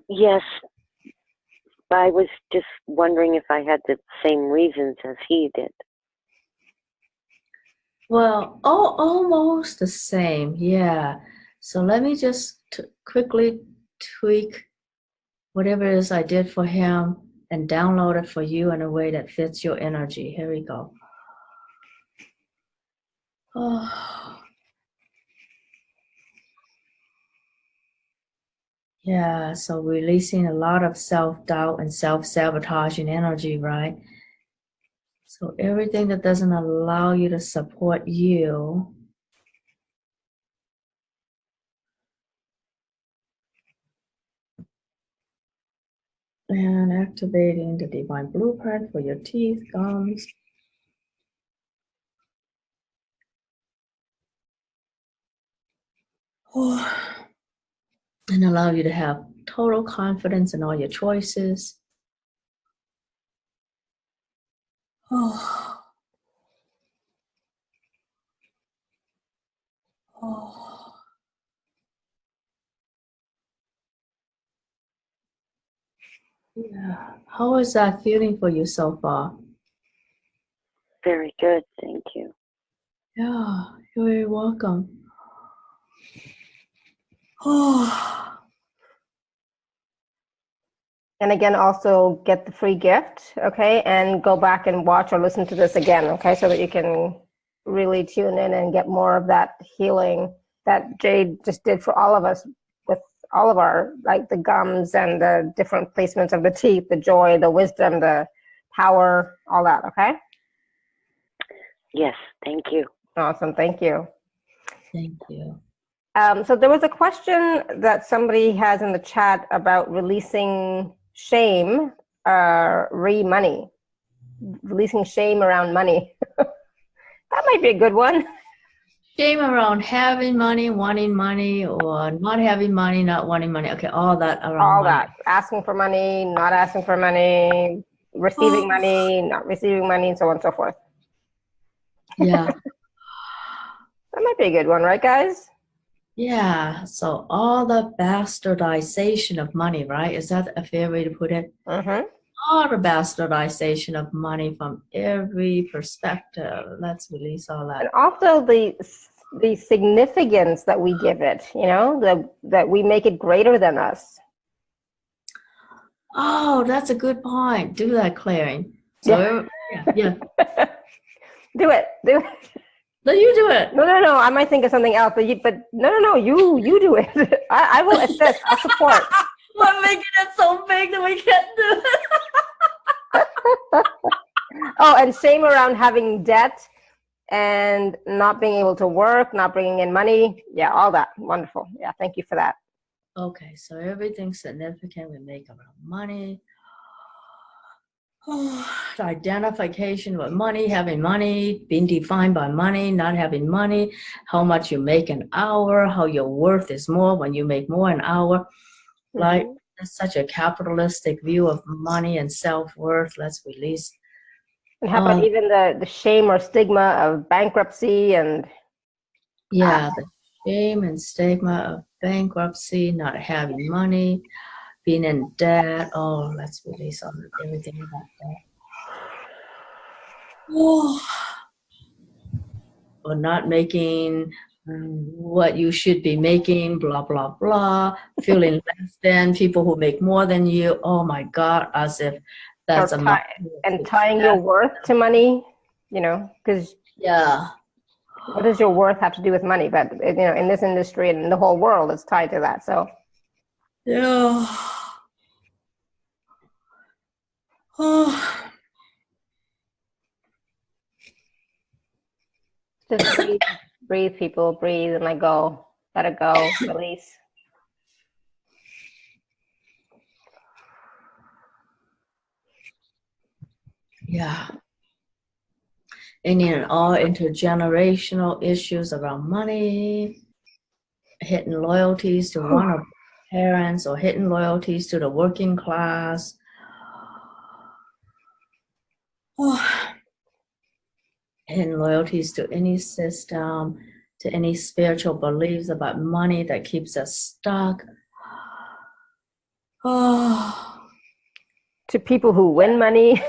S10: Yes. I was just wondering if I had the same reasons as he did.
S1: Well, almost the same, yeah. So let me just quickly tweak whatever it is I did for him and download it for you in a way that fits your energy. Here we go. Oh. Yeah, so releasing a lot of self-doubt and self-sabotaging energy, right? So everything that doesn't allow you to support you, and activating the divine blueprint for your teeth, gums. And allow you to have total confidence in all your choices. Oh. Oh. Yeah. How is that feeling for you so far?
S10: Very good, thank you.
S1: Yeah, you're very welcome. Oh.
S2: And again, also get the free gift, okay? And go back and watch or listen to this again, okay? So that you can really tune in and get more of that healing that Jade just did for all of us with all of our, like the gums and the different placements of the teeth, the joy, the wisdom, the power, all that, okay?
S10: Yes, thank you.
S2: Awesome, thank you.
S1: Thank you.
S2: So there was a question that somebody has in the chat about releasing shame, money, releasing shame around money. That might be a good one.
S1: Shame around having money, wanting money, or not having money, not wanting money. Okay, all that around
S2: all
S1: money.
S2: that, asking for money, not asking for money, receiving money, not receiving money, and so on and so forth.
S1: Yeah.
S2: That might be a good one, right, guys?
S1: Yeah, so all the bastardization of money, right? Is that a fair way to put it?
S2: Mm-hmm.
S1: All the bastardization of money from every perspective. Let's release all that.
S2: And also the significance that we give it, you know, that we make it greater than us.
S1: Oh, that's a good point. Do that clearing. So yeah.
S2: Do it.
S1: No, you do it.
S2: No. I might think of something else, but no. You do it. I will assist. I'll support.
S1: We're making it so big that we can't do it.
S2: Oh, and shame around having debt and not being able to work, not bringing in money. Yeah, all that. Wonderful. Yeah, thank you for that.
S1: Okay, so everything significant we make around money. The identification with money, having money, being defined by money, not having money, how much you make an hour, how your worth is more when you make more an hour. Mm-hmm. Like, that's such a capitalistic view of money and self-worth. Let's release.
S2: And how about even the shame or stigma of bankruptcy and...
S1: Yeah, the shame and stigma of bankruptcy, not having money, being in debt. Oh, let's release everything about that. Oh. Or not making what you should be making, blah, blah, blah. Feeling less than people who make more than you. Oh my God, as if that's a...
S2: And tying your worth to money, you know, because...
S1: Yeah.
S2: What does your worth have to do with money? But, you know, in this industry and in the whole world, it's tied to that, so...
S1: Yeah. Oh,
S2: Just breathe, breathe, people, breathe, and let go. Let it go, release.
S1: yeah. Any and all intergenerational issues around money, hidden loyalties to one of parents, or hidden loyalties to the working class. Oh, hidden loyalties to any system, to any spiritual beliefs about money that keeps us stuck. Oh,
S2: To people who win money.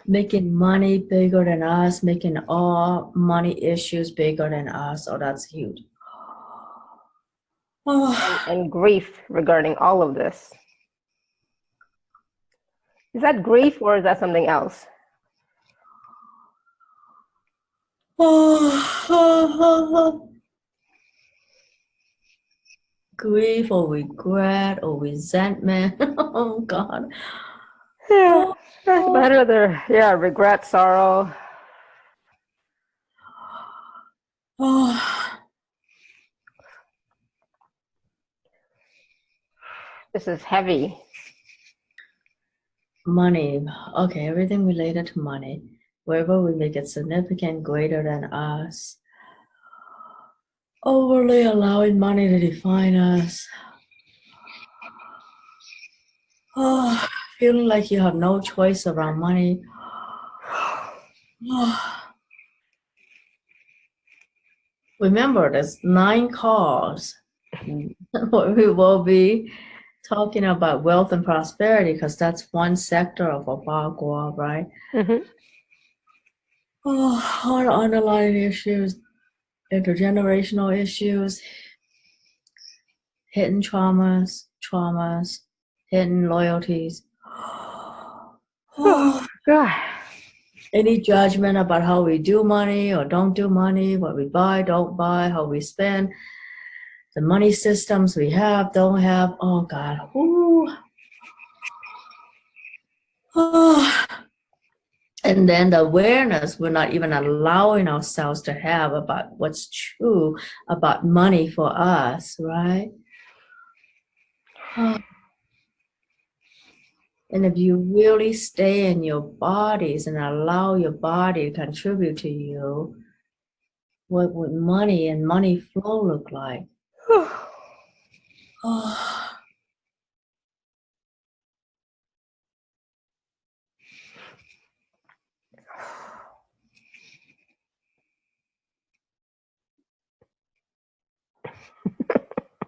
S1: making money bigger than us, making all money issues bigger than us. Oh, that's huge. Oh.
S2: And grief regarding all of this. Is that grief or is that something else?
S1: Grief or regret or resentment. Oh God.
S2: Yeah, that's better there. Yeah, regret, sorrow.
S1: Oh.
S2: This is heavy.
S1: Money. Okay, everything related to money. Wherever we make it significant, greater than us. Overly allowing money to define us. Oh, feeling like you have no choice around money. Oh. Remember, there's 9 calls. We will be talking about wealth and prosperity because that's one sector of a bagua, right?
S2: Mm-hmm.
S1: Oh, all the underlying issues, intergenerational issues, hidden traumas, hidden loyalties.
S2: Oh, God.
S1: Any judgment about how we do money or don't do money, what we buy, don't buy, how we spend, the money systems we have, don't have. Oh, God. Ooh. Oh. And then the awareness we're not even allowing ourselves to have about what's true about money for us, right? Oh. And if you really stay in your bodies and allow your body to contribute to you, what would money and money flow look like? Oh.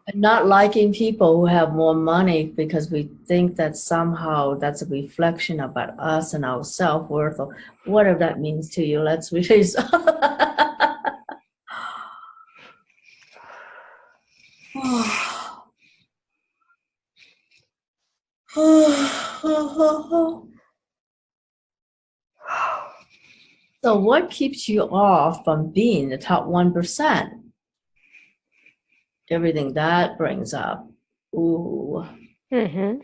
S1: And not liking people who have more money because we think that somehow that's a reflection about us and our self-worth or whatever that means to you. Let's release. So what keeps you off from being the top 1%? Everything that brings up. Ooh.
S2: Mm-hmm.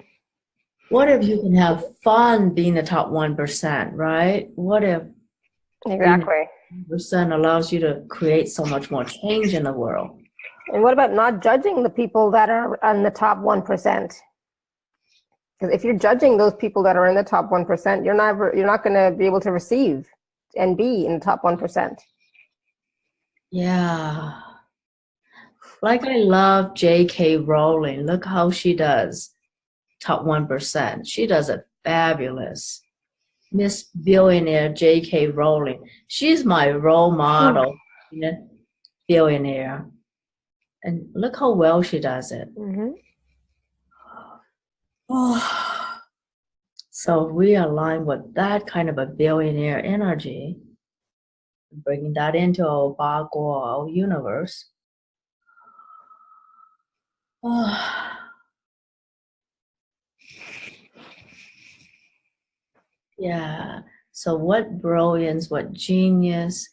S1: What if you can have fun being the top 1%, right? What if
S2: Exactly.
S1: 1% allows you to create so much more change in the world?
S2: And what about not judging the people that are on the top 1%? Because if you're judging those people that are in the top 1%, you're not going to be able to receive and be in the top 1%.
S1: Yeah. Like I love J.K. Rowling. Look how she does top 1%. She does it fabulous. Miss Billionaire J.K. Rowling. She's my role model, billionaire. And look how well she does it.
S2: Mm-hmm.
S1: Oh. So we align with that kind of a billionaire energy, bringing that into our bagua, our universe. Oh. Yeah. So what brilliance, what genius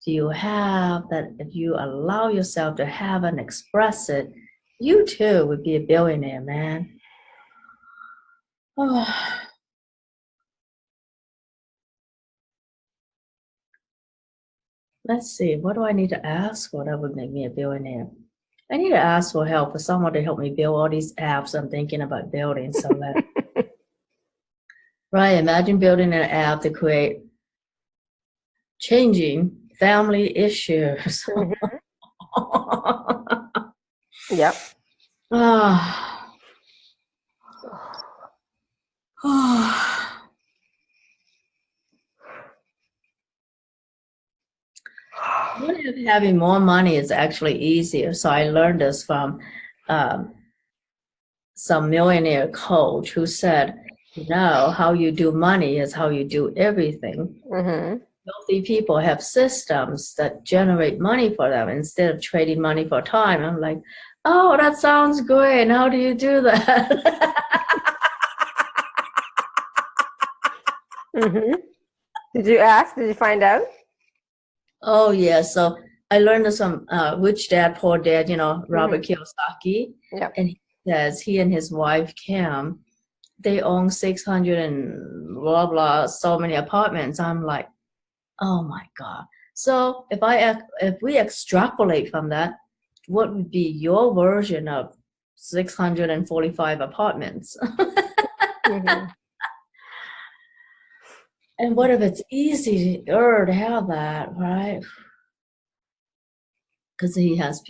S1: do you have that if you allow yourself to have and express it, you too would be a billionaire, man. Let's see, what do I need to ask for that would make me a billionaire? I need to ask for help for someone to help me build all these apps I'm thinking about building. So that, right, imagine building an app to create changing family issues.
S2: Yep.
S1: What if having more money is actually easier? So I learned this from some millionaire coach who said, how you do money is how you do everything. Wealthy people have systems that generate money for them instead of trading money for time. I'm like, oh, that sounds great. And how do you do that?
S2: Did you ask? Did you find out?
S1: Oh, yeah. So I learned this from Rich Dad, Poor Dad, Robert Kiyosaki.
S2: Yep.
S1: And he says he and his wife, Kim, they own 600 and blah, blah, so many apartments. I'm like, oh, my God. So if we extrapolate from that, what would be your version of 645 apartments? And what if it's easier to have that, right? Because he has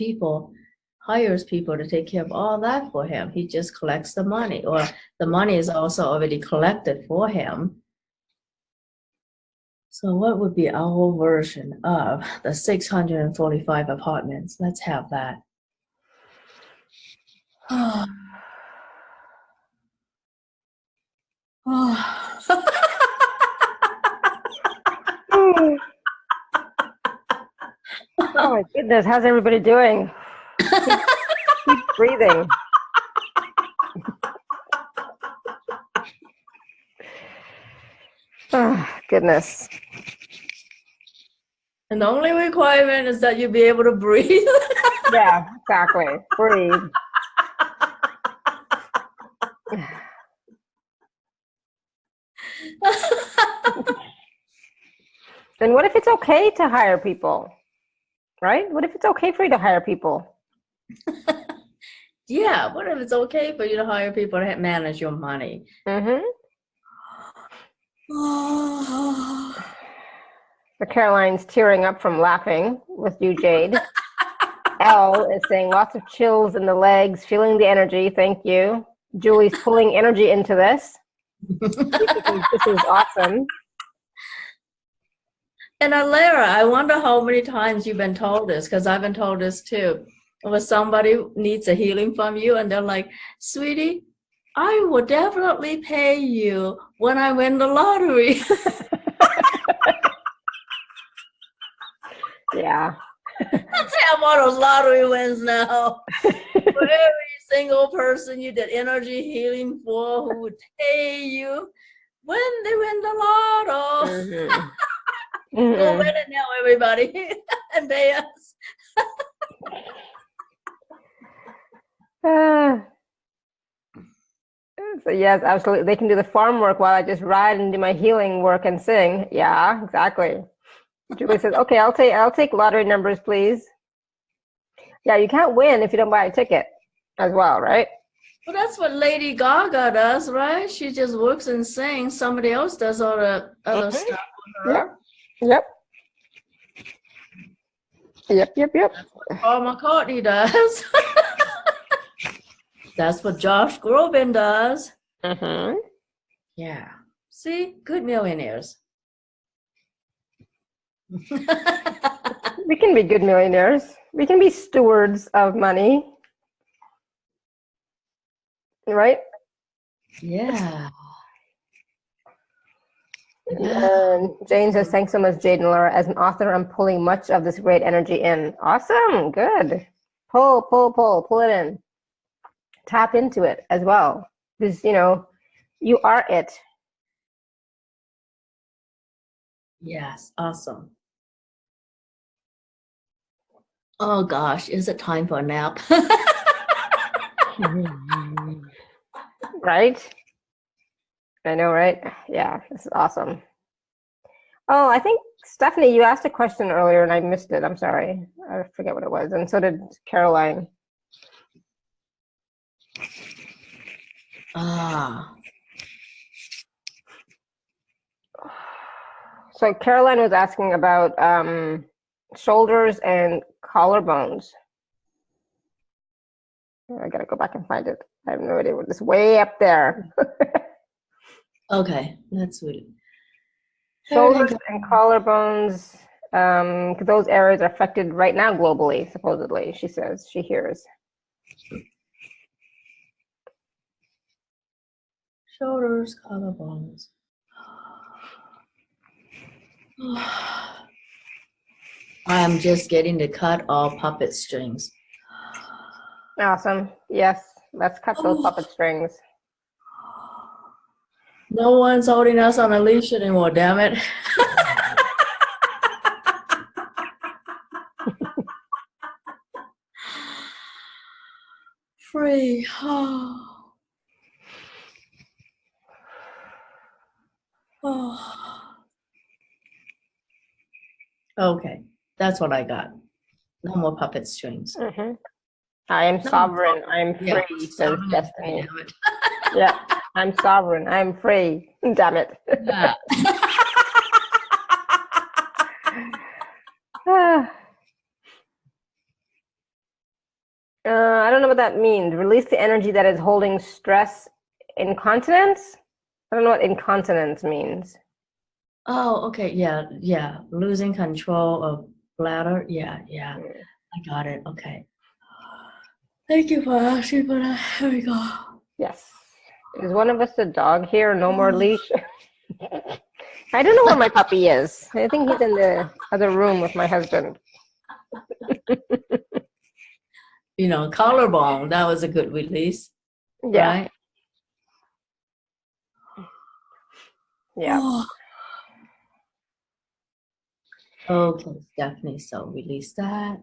S1: hires people to take care of all that for him. He just collects the money, or the money is also already collected for him. So what would be our version of the 645 apartments? Let's have that. Oh.
S2: Oh my goodness, how's everybody doing? Keep breathing. Oh, goodness.
S1: And the only requirement is that you be able to breathe.
S2: Yeah, exactly. Breathe. And what if it's okay to hire people? Right? What if it's okay for you to hire people?
S1: Yeah, what if it's okay for you to hire people to manage your money?
S2: So Caroline's tearing up from laughing with you, Jade. Elle is saying lots of chills in the legs, feeling the energy. Thank you. Julie's pulling energy into this. This is awesome.
S1: And Alara, I wonder how many times you've been told this, because I've been told this too. When somebody needs a healing from you and they're like, sweetie, I will definitely pay you when I win the lottery.
S2: Yeah.
S1: Let's have one of those lottery wins now. For every single person you did energy healing for who would pay you when they win the lotto. Go win it now, everybody, and pay us.
S2: So yes, absolutely. They can do the farm work while I just ride and do my healing work and sing. Yeah, exactly. Julie says, "Okay, I'll take lottery numbers, please." Yeah, you can't win if you don't buy a ticket, as well, right?
S1: Well, that's what Lady Gaga does, right? She just works and sings. Somebody else does all the other stuff with her.
S2: Yep.
S1: That's what Paul McCartney does. That's what Josh Groban does. Yeah. See? Good millionaires.
S2: We can be good millionaires. We can be stewards of money. Right?
S1: Yeah.
S2: And Jane says, thanks so much, Jade and Laura. As an author, I'm pulling much of this great energy in. Awesome. Good. Pull it in. Tap into it as well. Because, you are it.
S1: Yes. Awesome. Oh, gosh. Is it time for a nap?
S2: Right? I know, right? Yeah, this is awesome. Oh, I think, Stephanie, you asked a question earlier and I missed it. I'm sorry. I forget what it was. And so did Caroline. So Caroline was asking about shoulders and collarbones. I gotta go back and find it. I have no idea what this way up there.
S1: Okay, that's sweet.
S2: Shoulders and collarbones, those areas are affected right now globally, supposedly, she says, she hears.
S1: Shoulders, collarbones. I am just getting to cut all puppet strings.
S2: Awesome. Yes, let's cut those puppet strings.
S1: No one's holding us on a leash anymore, damn it. Free. Oh. Okay, that's what I got. No more puppet strings.
S2: Mm-hmm. I am sovereign. I'm free, says Destiny. Yeah, I'm sovereign. I'm free. Damn it.
S1: Yeah.
S2: I don't know what that means. Release the energy that is holding stress. Incontinence? I don't know what incontinence means.
S1: Oh, okay. Yeah. Losing control of bladder. Yeah. I got it. Okay. Thank you for asking for that. Here we go.
S2: Yes. Is one of us a dog here? No more leash? I don't know where my puppy is. I think he's in the other room with my husband.
S1: Collarbone. That was a good release.
S2: Yeah.
S1: Right?
S2: Yeah.
S1: Okay, Stephanie. So release that.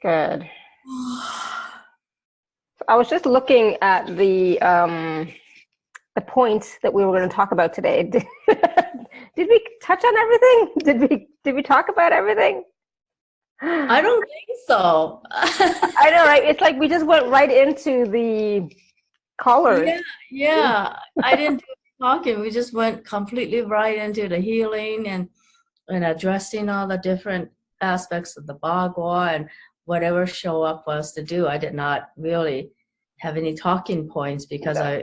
S2: Good. I was just looking at the points that we were going to talk about today. Did we touch on everything? Did we talk about everything?
S1: I don't think so.
S2: I know, right? It's like we just went right into the colors.
S1: Yeah. I didn't do talking. We just went completely right into the healing and addressing all the different aspects of the bagua and whatever show up for us to do. I did not really have any talking points because I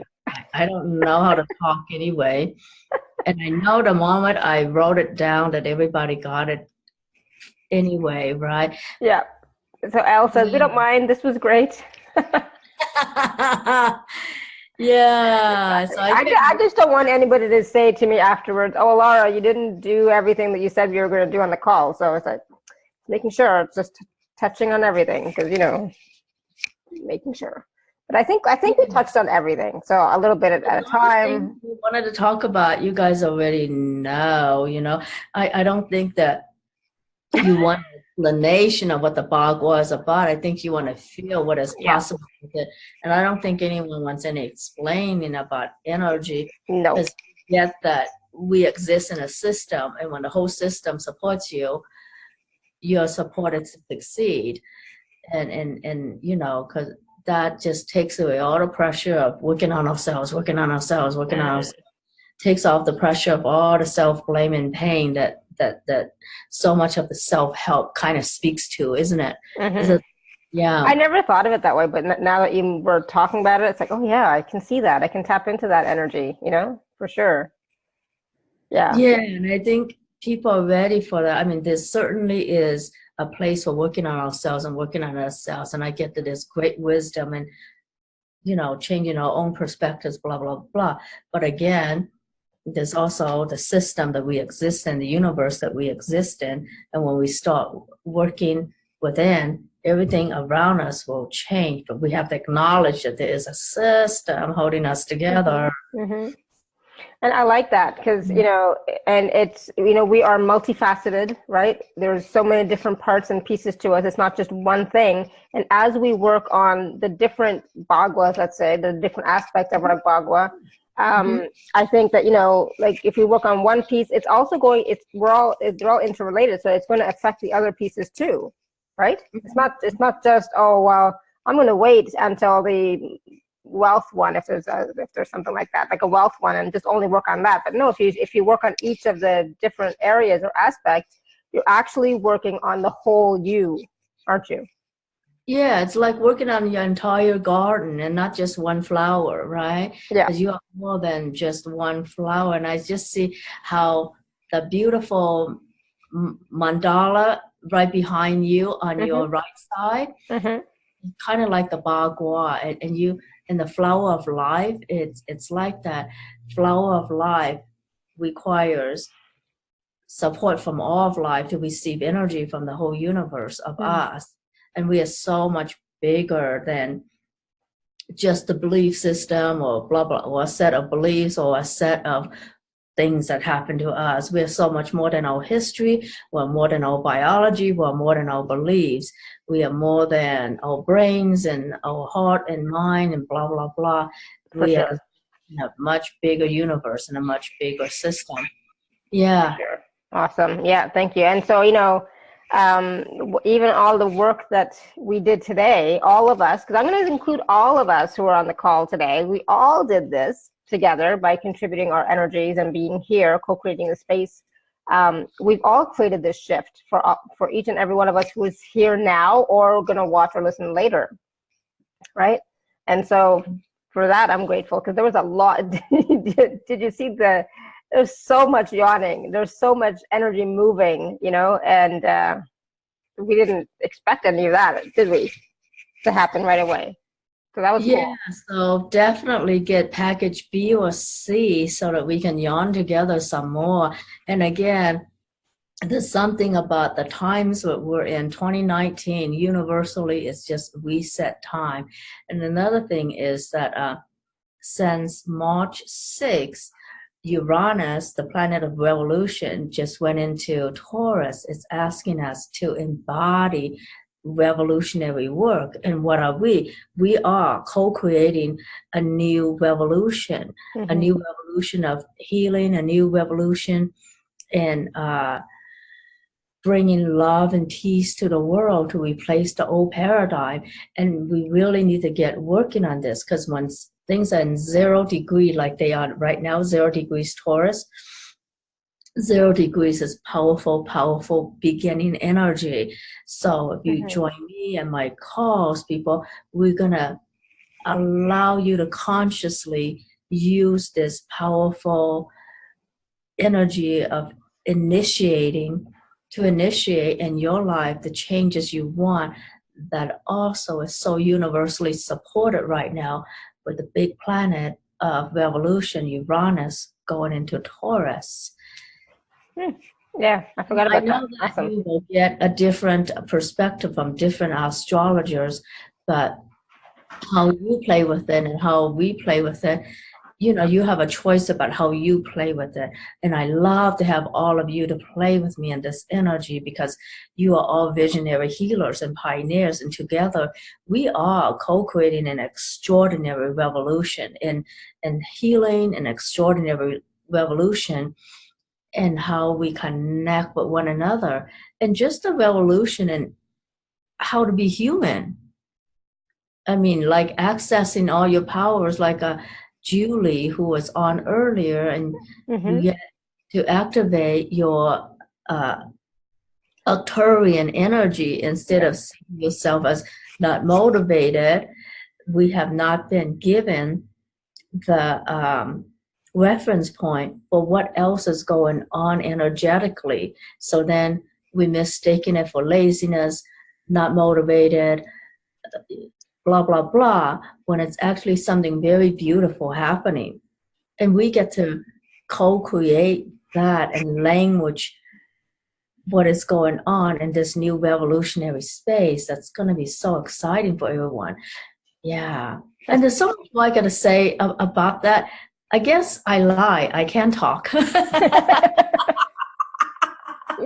S1: don't know how to talk anyway. And I know the moment I wrote it down that everybody got it anyway, right?
S2: Yeah. So Al says, we don't mind. This was great.
S1: Yeah. So
S2: I just don't want anybody to say to me afterwards, oh, Laura, you didn't do everything that you said you were going to do on the call. So it's like making sure it's just touching on everything because, making sure. But I think we touched on everything. So a little bit at a time.
S1: We wanted to talk about, you guys already know, I don't think that you want an explanation of what the bagua is about. I think you want to feel what is possible with it. And I don't think anyone wants any explaining about energy.
S2: No.
S1: Because yet that we exist in a system, and when the whole system supports you, you're supported to succeed. And because that just takes away all the pressure of working on ourselves, takes off the pressure of all the self-blame and pain that so much of the self-help kind of speaks to, isn't it?
S2: Mm-hmm.
S1: Yeah.
S2: I never thought of it that way, but now that you were talking about it, it's like, oh yeah, I can see that. I can tap into that energy, for sure. Yeah.
S1: Yeah, and I think people are ready for that. I mean, there certainly is a place for working on ourselves and working on ourselves. And I get that there's great wisdom and, changing our own perspectives, blah, blah, blah. But again, there's also the system that we exist in, the universe that we exist in. And when we start working within, everything around us will change. But we have to acknowledge that there is a system holding us together.
S2: Mm-hmm. And I like that because, and it's, we are multifaceted, right? There's so many different parts and pieces to us. It's not just one thing. And as we work on the different baguas, let's say, the different aspects of our bagua, I think that, like if we work on one piece, it's also they're all interrelated. So it's going to affect the other pieces too, right? It's not just, oh, well, I'm going to wait until the wealth one, if there's something like that, like a wealth one, and just only work on that. But no, if you work on each of the different areas or aspects, you're actually working on the whole you, aren't you?
S1: Yeah, it's like working on your entire garden and not just one flower, right?
S2: Yeah.
S1: Because you are more than just one flower. And I just see how the beautiful mandala right behind you on your right side, kind of like the bagua, and you in the flower of life, it's like that. Flower of life requires support from all of life to receive energy from the whole universe of us. And we are so much bigger than just the belief system or blah, blah, or a set of beliefs or a set of things that happen to us. We're so much more than our history. We're more than our biology. We're more than our beliefs. We are more than our brains and our heart and mind and blah, blah, blah. We are in a much bigger universe and a much bigger system. Yeah.
S2: Sure. Awesome. Yeah, thank you. And so, even all the work that we did today, all of us, because I'm going to include all of us who are on the call today, we all did this together by contributing our energies and being here, co-creating the space. We've all created this shift for each and every one of us who is here now or going to watch or listen later, right? And so for that, I'm grateful, because there was a lot. Did you see there's so much yawning. There's so much energy moving, and we didn't expect any of that, did we, to happen right away? So that was cool.
S1: So definitely get package B or C so that we can yawn together some more. And again, there's something about the times that we're in 2019, universally, it's just reset time. And another thing is that since March 6th, Uranus, the planet of revolution, just went into Taurus. It's asking us to embody revolutionary work. And what are we? We are co-creating a new revolution, a new revolution of healing, a new revolution in bringing love and peace to the world to replace the old paradigm. And we really need to get working on this, because once things are in 0 degree like they are right now, 0 degrees Taurus, 0 degrees is powerful, powerful beginning energy. So if you join me and my calls, people, we're going to allow you to consciously use this powerful energy of to initiate in your life the changes you want, that also is so universally supported right now with the big planet of revolution, Uranus, going into Taurus.
S2: Yeah, I forgot about that.
S1: I know that you will get a different perspective from different astrologers, but how you play with it and how we play with it, you have a choice about how you play with it. And I love to have all of you to play with me in this energy, because you are all visionary healers and pioneers. And together we are co-creating an extraordinary revolution in healing, an extraordinary revolution in how we connect with one another, and just a revolution in how to be human. I mean, like accessing all your powers, like Julie, who was on earlier, and you get to activate your Arcturian energy instead of seeing yourself as not motivated. We have not been given the reference point for what else is going on energetically. So then we're mistaking it for laziness, not motivated, blah, blah, blah, when it's actually something very beautiful happening. And we get to co-create that and language what is going on in this new revolutionary space. That's going to be so exciting for everyone. Yeah. And there's so much more I got to say about that. I guess I lie. I can talk.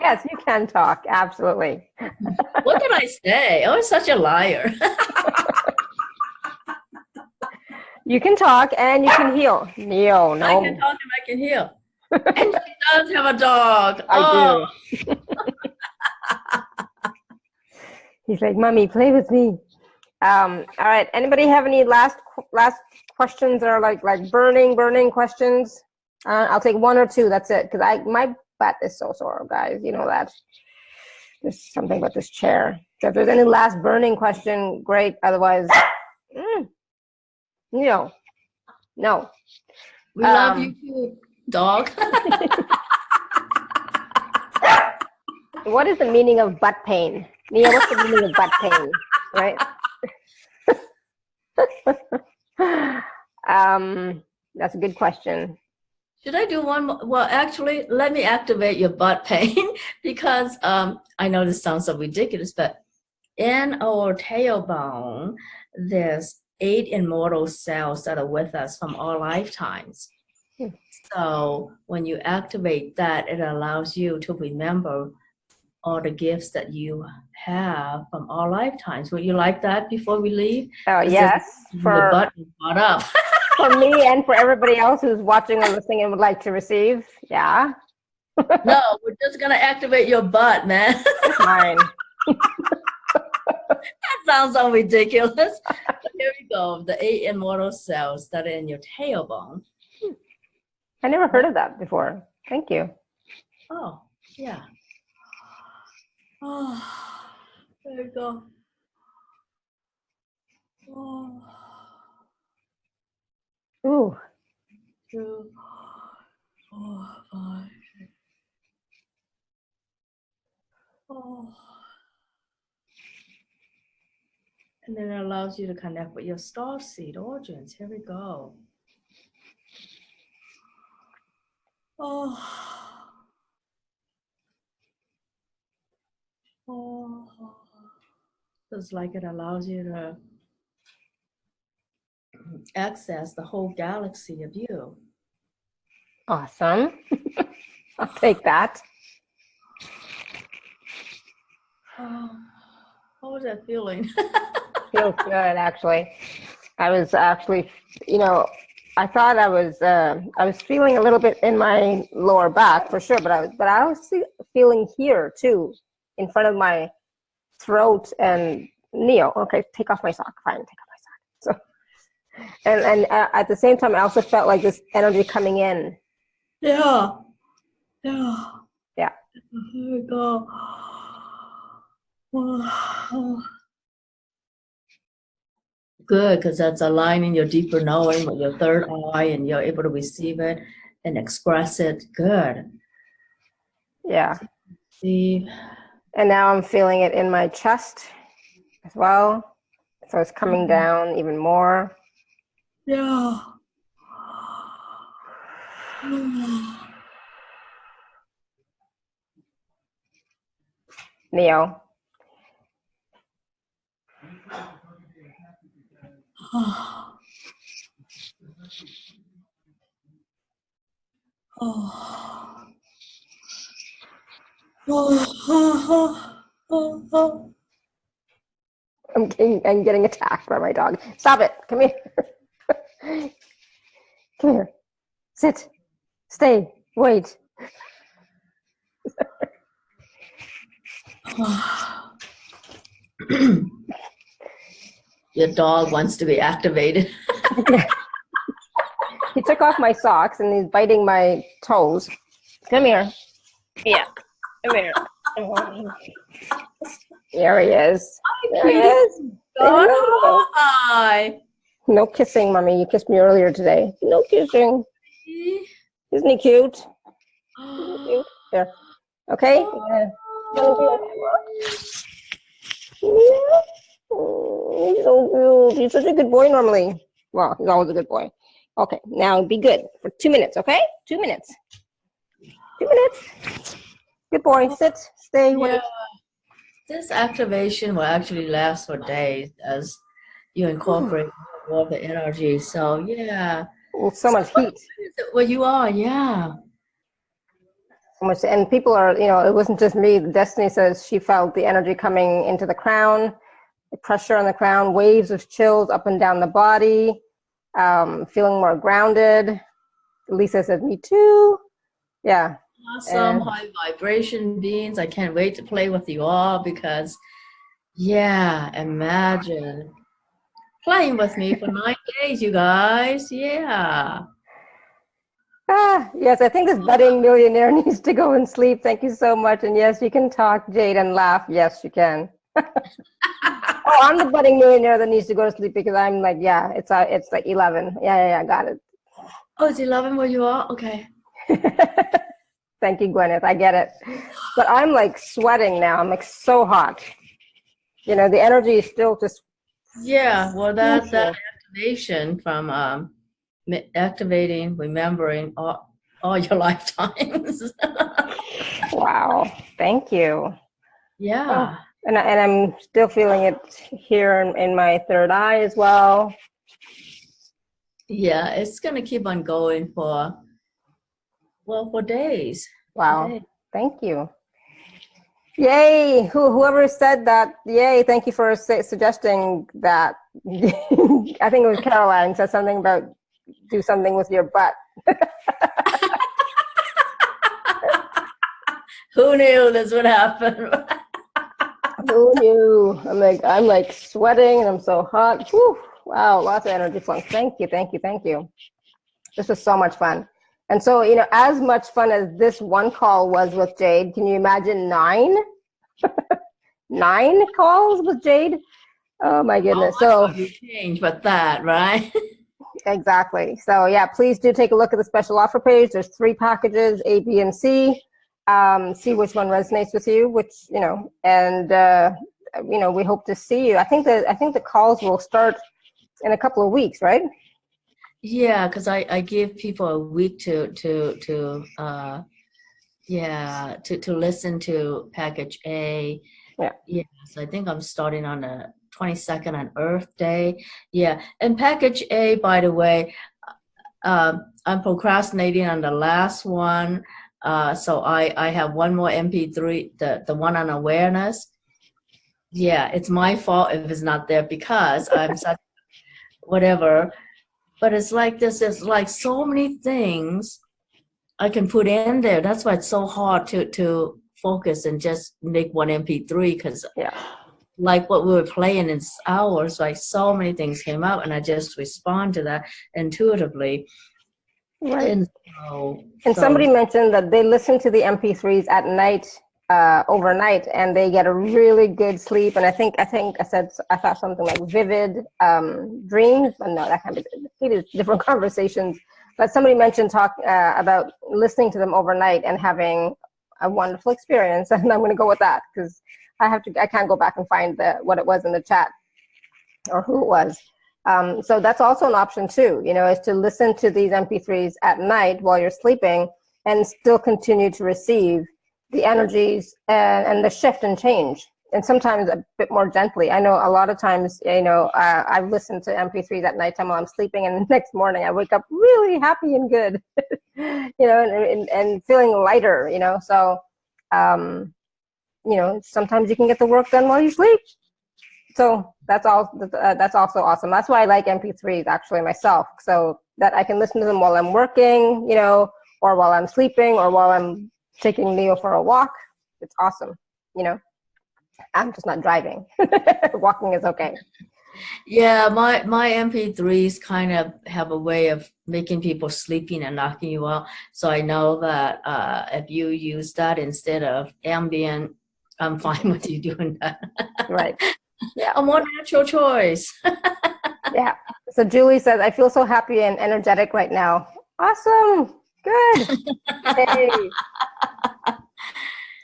S2: Yes, you can talk. Absolutely.
S1: What can I say? Oh, I'm such a liar.
S2: You can talk and you can heal. Neo, no.
S1: I can talk and I can heal. And she does have a dog.
S2: I do. He's like, Mommy, play with me. All right. Anybody have any last questions or like burning questions? I'll take one or two. That's it. Because my butt is so sore, guys. You know that. There's something about this chair. So if there's any last burning question, great. Otherwise, no.
S1: We love you too, dog.
S2: What is the meaning of butt pain? Nia, what's the meaning of butt pain? Right? That's a good question.
S1: Should I do one more? Well, actually, let me activate your butt pain because I know this sounds so ridiculous, but in our tailbone, there's 8 immortal cells that are with us from all lifetimes. So when you activate that, it allows you to remember all the gifts that you have from all lifetimes. Would you like that before we leave?
S2: Oh, yes.
S1: The button brought up.
S2: For me and for everybody else who's watching or listening and would like to receive. Yeah.
S1: No, we're just going to activate your butt, man.
S2: Fine.
S1: That sounds so ridiculous. But here we go. The 8 immortal cells that are in your tailbone.
S2: I never heard of that before. Thank you.
S1: Oh, yeah. Oh, there we go. Oh.
S2: Ooh.
S1: 2, 4, 5, 6. Oh. And then it allows you to connect with your starseed origins. Here we go. Oh. Oh. It's like it allows you to access the whole galaxy of you.
S2: Awesome. I'll take that.
S1: Oh, what was that feeling?
S2: Feels good, actually. I was actually, I thought I was feeling a little bit in my lower back for sure, but I was feeling here too, in front of my throat and Neo. Okay, take off my sock. Fine, take off my sock. So, and at the same time, I also felt like this energy coming in.
S1: Yeah.
S2: Yeah.
S1: Here we go. Oh. Good, because that's aligning your deeper knowing with your third eye, and you're able to receive it and express it. Good.
S2: Yeah.
S1: See.
S2: And now I'm feeling it in my chest as well. So it's coming down even more.
S1: Yeah.
S2: Neo. I'm getting attacked by my dog. Stop it. Come here. Come here. Sit. Stay. Wait.
S1: Your dog wants to be activated.
S2: He took off my socks and he's biting my toes. Come here. Yeah. Come here. There he is.
S1: There he is. Hi.
S2: No kissing, Mommy. You kissed me earlier today. No kissing. Isn't he cute? There. Okay? Yeah. He's so cute. He's such a good boy normally. Well, he's always a good boy. Okay, now be good for 2 minutes, okay? 2 minutes. 2 minutes. Good boy. Sit. Stay.
S1: Yeah. This activation will actually last for days as you incorporate more of the energy. So, yeah.
S2: Well, so much heat.
S1: Where you are, yeah.
S2: So much, and people are, it wasn't just me. Destiny says she felt the energy coming into the crown, the pressure on the crown, waves of chills up and down the body. feeling more grounded. Lisa said, me too. Yeah.
S1: Awesome, high vibration beings. I can't wait to play with you all because, yeah, imagine playing with me for 9 days, you guys. Yeah.
S2: Yes, I think this budding millionaire needs to go and sleep. Thank you so much. And yes, you can talk, Jade, and laugh. Yes, you can. Oh, I'm the budding millionaire that needs to go to sleep because I'm like, yeah, it's like 11. Yeah, got it.
S1: Oh, it's 11 where you are? Okay.
S2: Thank you, Gwyneth. I get it. But I'm like sweating now. I'm like so hot. You know, the energy is still just.
S1: Yeah, well, that activation from activating, remembering all your lifetimes.
S2: Wow. Thank you.
S1: Yeah.
S2: Oh, and I'm still feeling it here in my third eye as well.
S1: Yeah, it's going to keep on going for days.
S2: Wow.
S1: For days.
S2: Thank you. Yay. Whoever said that, yay. Thank you for suggesting that. I think it was Caroline said something about do something with your butt.
S1: Who knew this would happen?
S2: Who knew? I'm like sweating and I'm so hot. Whew. Wow, lots of energy flowing. Thank you. This was so much fun. And so, you know, as much fun as this one call was with Jade, can you imagine 9? 9 calls with Jade? Oh my goodness. So
S1: you change, but that, right?
S2: Exactly. So yeah, please do take a look at the special offer page. There's 3 packages, A, B, and C. See which one resonates with you, and we hope to see you. I think the calls will start in a couple of weeks, right?
S1: Yeah, because I give people a week to listen to package A.
S2: Yeah.
S1: Yes, I think I'm starting on the 22nd on Earth Day. Yeah, and package A, by the way, I'm procrastinating on the last one. So I have one more MP3, the one on awareness. Yeah, it's my fault if it's not there because I'm such whatever. But it's like there's like so many things I can put in there. That's why it's so hard to focus and just make one MP3 because like what we were playing in hours, like so many things came out and I just respond to that intuitively.
S2: Right.
S1: And
S2: somebody mentioned that they listen to the MP3s at night, overnight, and they get a really good sleep. And I think I thought something like vivid dreams, but no, that can't be. It is different conversations. But somebody mentioned about listening to them overnight and having a wonderful experience, and I'm going to go with that because I can't go back and find what it was in the chat or who it was. So that's also an option too, you know, is to listen to these MP3s at night while you're sleeping and still continue to receive the energies and the shift and change. And sometimes a bit more gently. I know a lot of times, you know, I've listened to MP3s at nighttime while I'm sleeping, and the next morning I wake up really happy and good, you know, and feeling lighter, you know. So, you know, sometimes you can get the work done while you sleep. So that's also awesome. That's why I like MP3s actually myself, so that I can listen to them while I'm working, you know, or while I'm sleeping, or while I'm taking Leo for a walk. It's awesome, you know. I'm just not driving. Walking is okay.
S1: Yeah, my MP3s kind of have a way of making people sleeping and knocking you out. So I know that if you use that instead of ambient, I'm fine with you doing that.
S2: Right. Yeah.
S1: A more natural choice.
S2: Yeah. So Julie says, I feel so happy and energetic right now. Awesome. Good. Hey.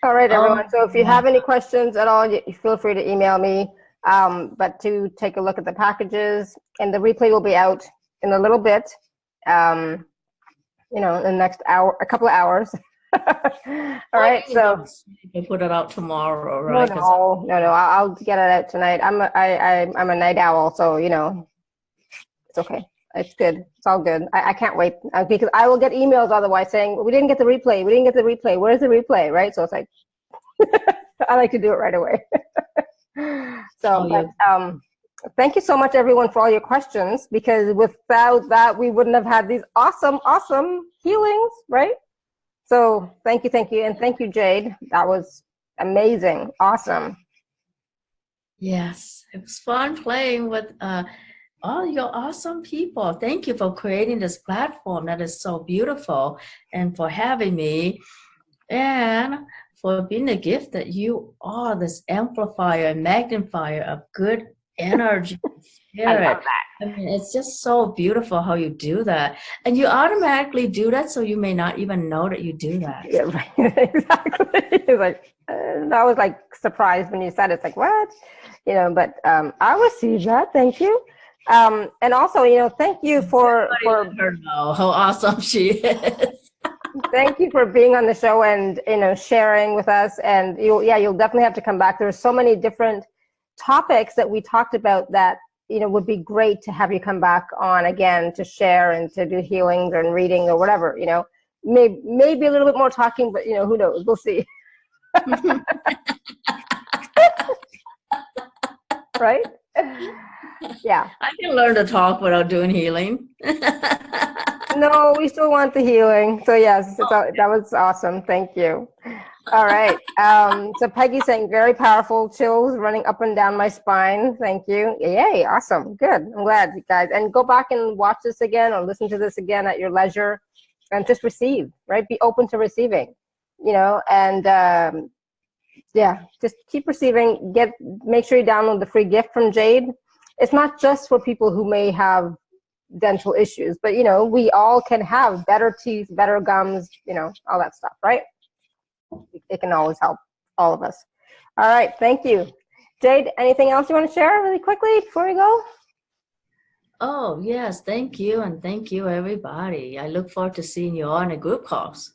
S2: All right, everyone. So if you have any questions at all, you feel free to email me. But to take a look at the packages, and the replay will be out in a little bit. You know, in the next hour, a couple of hours. All right, so
S1: we'll put it out tomorrow, right?
S2: No. I'll get it out tonight. I'm a night owl, so you know, it's okay. It's good. It's all good. I can't wait because I will get emails otherwise saying we didn't get the replay. We didn't get the replay. Where's the replay? Right? So it's like I like to do it right away. So, Thank you so much, everyone, for all your questions, because without that, we wouldn't have had these awesome, awesome healings, right? So thank you, and thank you, Jade. That was amazing, awesome.
S1: Yes, it was fun playing with all your awesome people. Thank you for creating this platform that is so beautiful, and for having me, and for being the gift that you are, this amplifier and magnifier of good energy and
S2: I love
S1: spirit.
S2: that.
S1: I mean, it's just so beautiful how you do that. And you automatically do that, so you may not even know that you do that.
S2: Yeah, right. Exactly. It's like, I was like surprised when you said it. It's like, what? You know, but I received that. Thank you. And also, you know, thank you for
S1: Let her know how awesome she is.
S2: thank you for being on the show and, you know, sharing with us. And you'll definitely have to come back. There's so many different topics that we talked about that, you know, would be great to have you come back on again to share and to do healings and reading or whatever, you know. Maybe a little bit more talking, but, you know, who knows? We'll see. Right? Yeah.
S1: I can learn to talk without doing healing.
S2: No, we still want the healing. So yes, that was awesome. Thank you. All right. So Peggy's saying very powerful, chills running up and down my spine. Thank you. Yay. Awesome. Good. I'm glad, you guys. And go back and watch this again or listen to this again at your leisure and just receive, right? Be open to receiving, you know, and yeah, just keep receiving. Make sure you download the free gift from Jade. It's not just for people who may have dental issues, but, you know, we all can have better teeth, better gums, you know, all that stuff, right? It can always help all of us. All right, thank you. Jade, anything else you want to share really quickly before we go?
S1: Oh, yes, thank you, and thank you, everybody. I look forward to seeing you all in a group calls.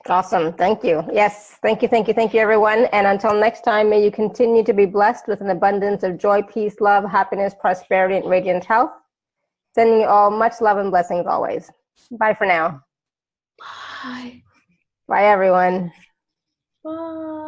S2: Awesome, thank you. Yes, thank you, everyone. And until next time, may you continue to be blessed with an abundance of joy, peace, love, happiness, prosperity, and radiant health. Sending you all much love and blessings always. Bye for now.
S1: Bye.
S2: Bye, everyone.
S1: Bye.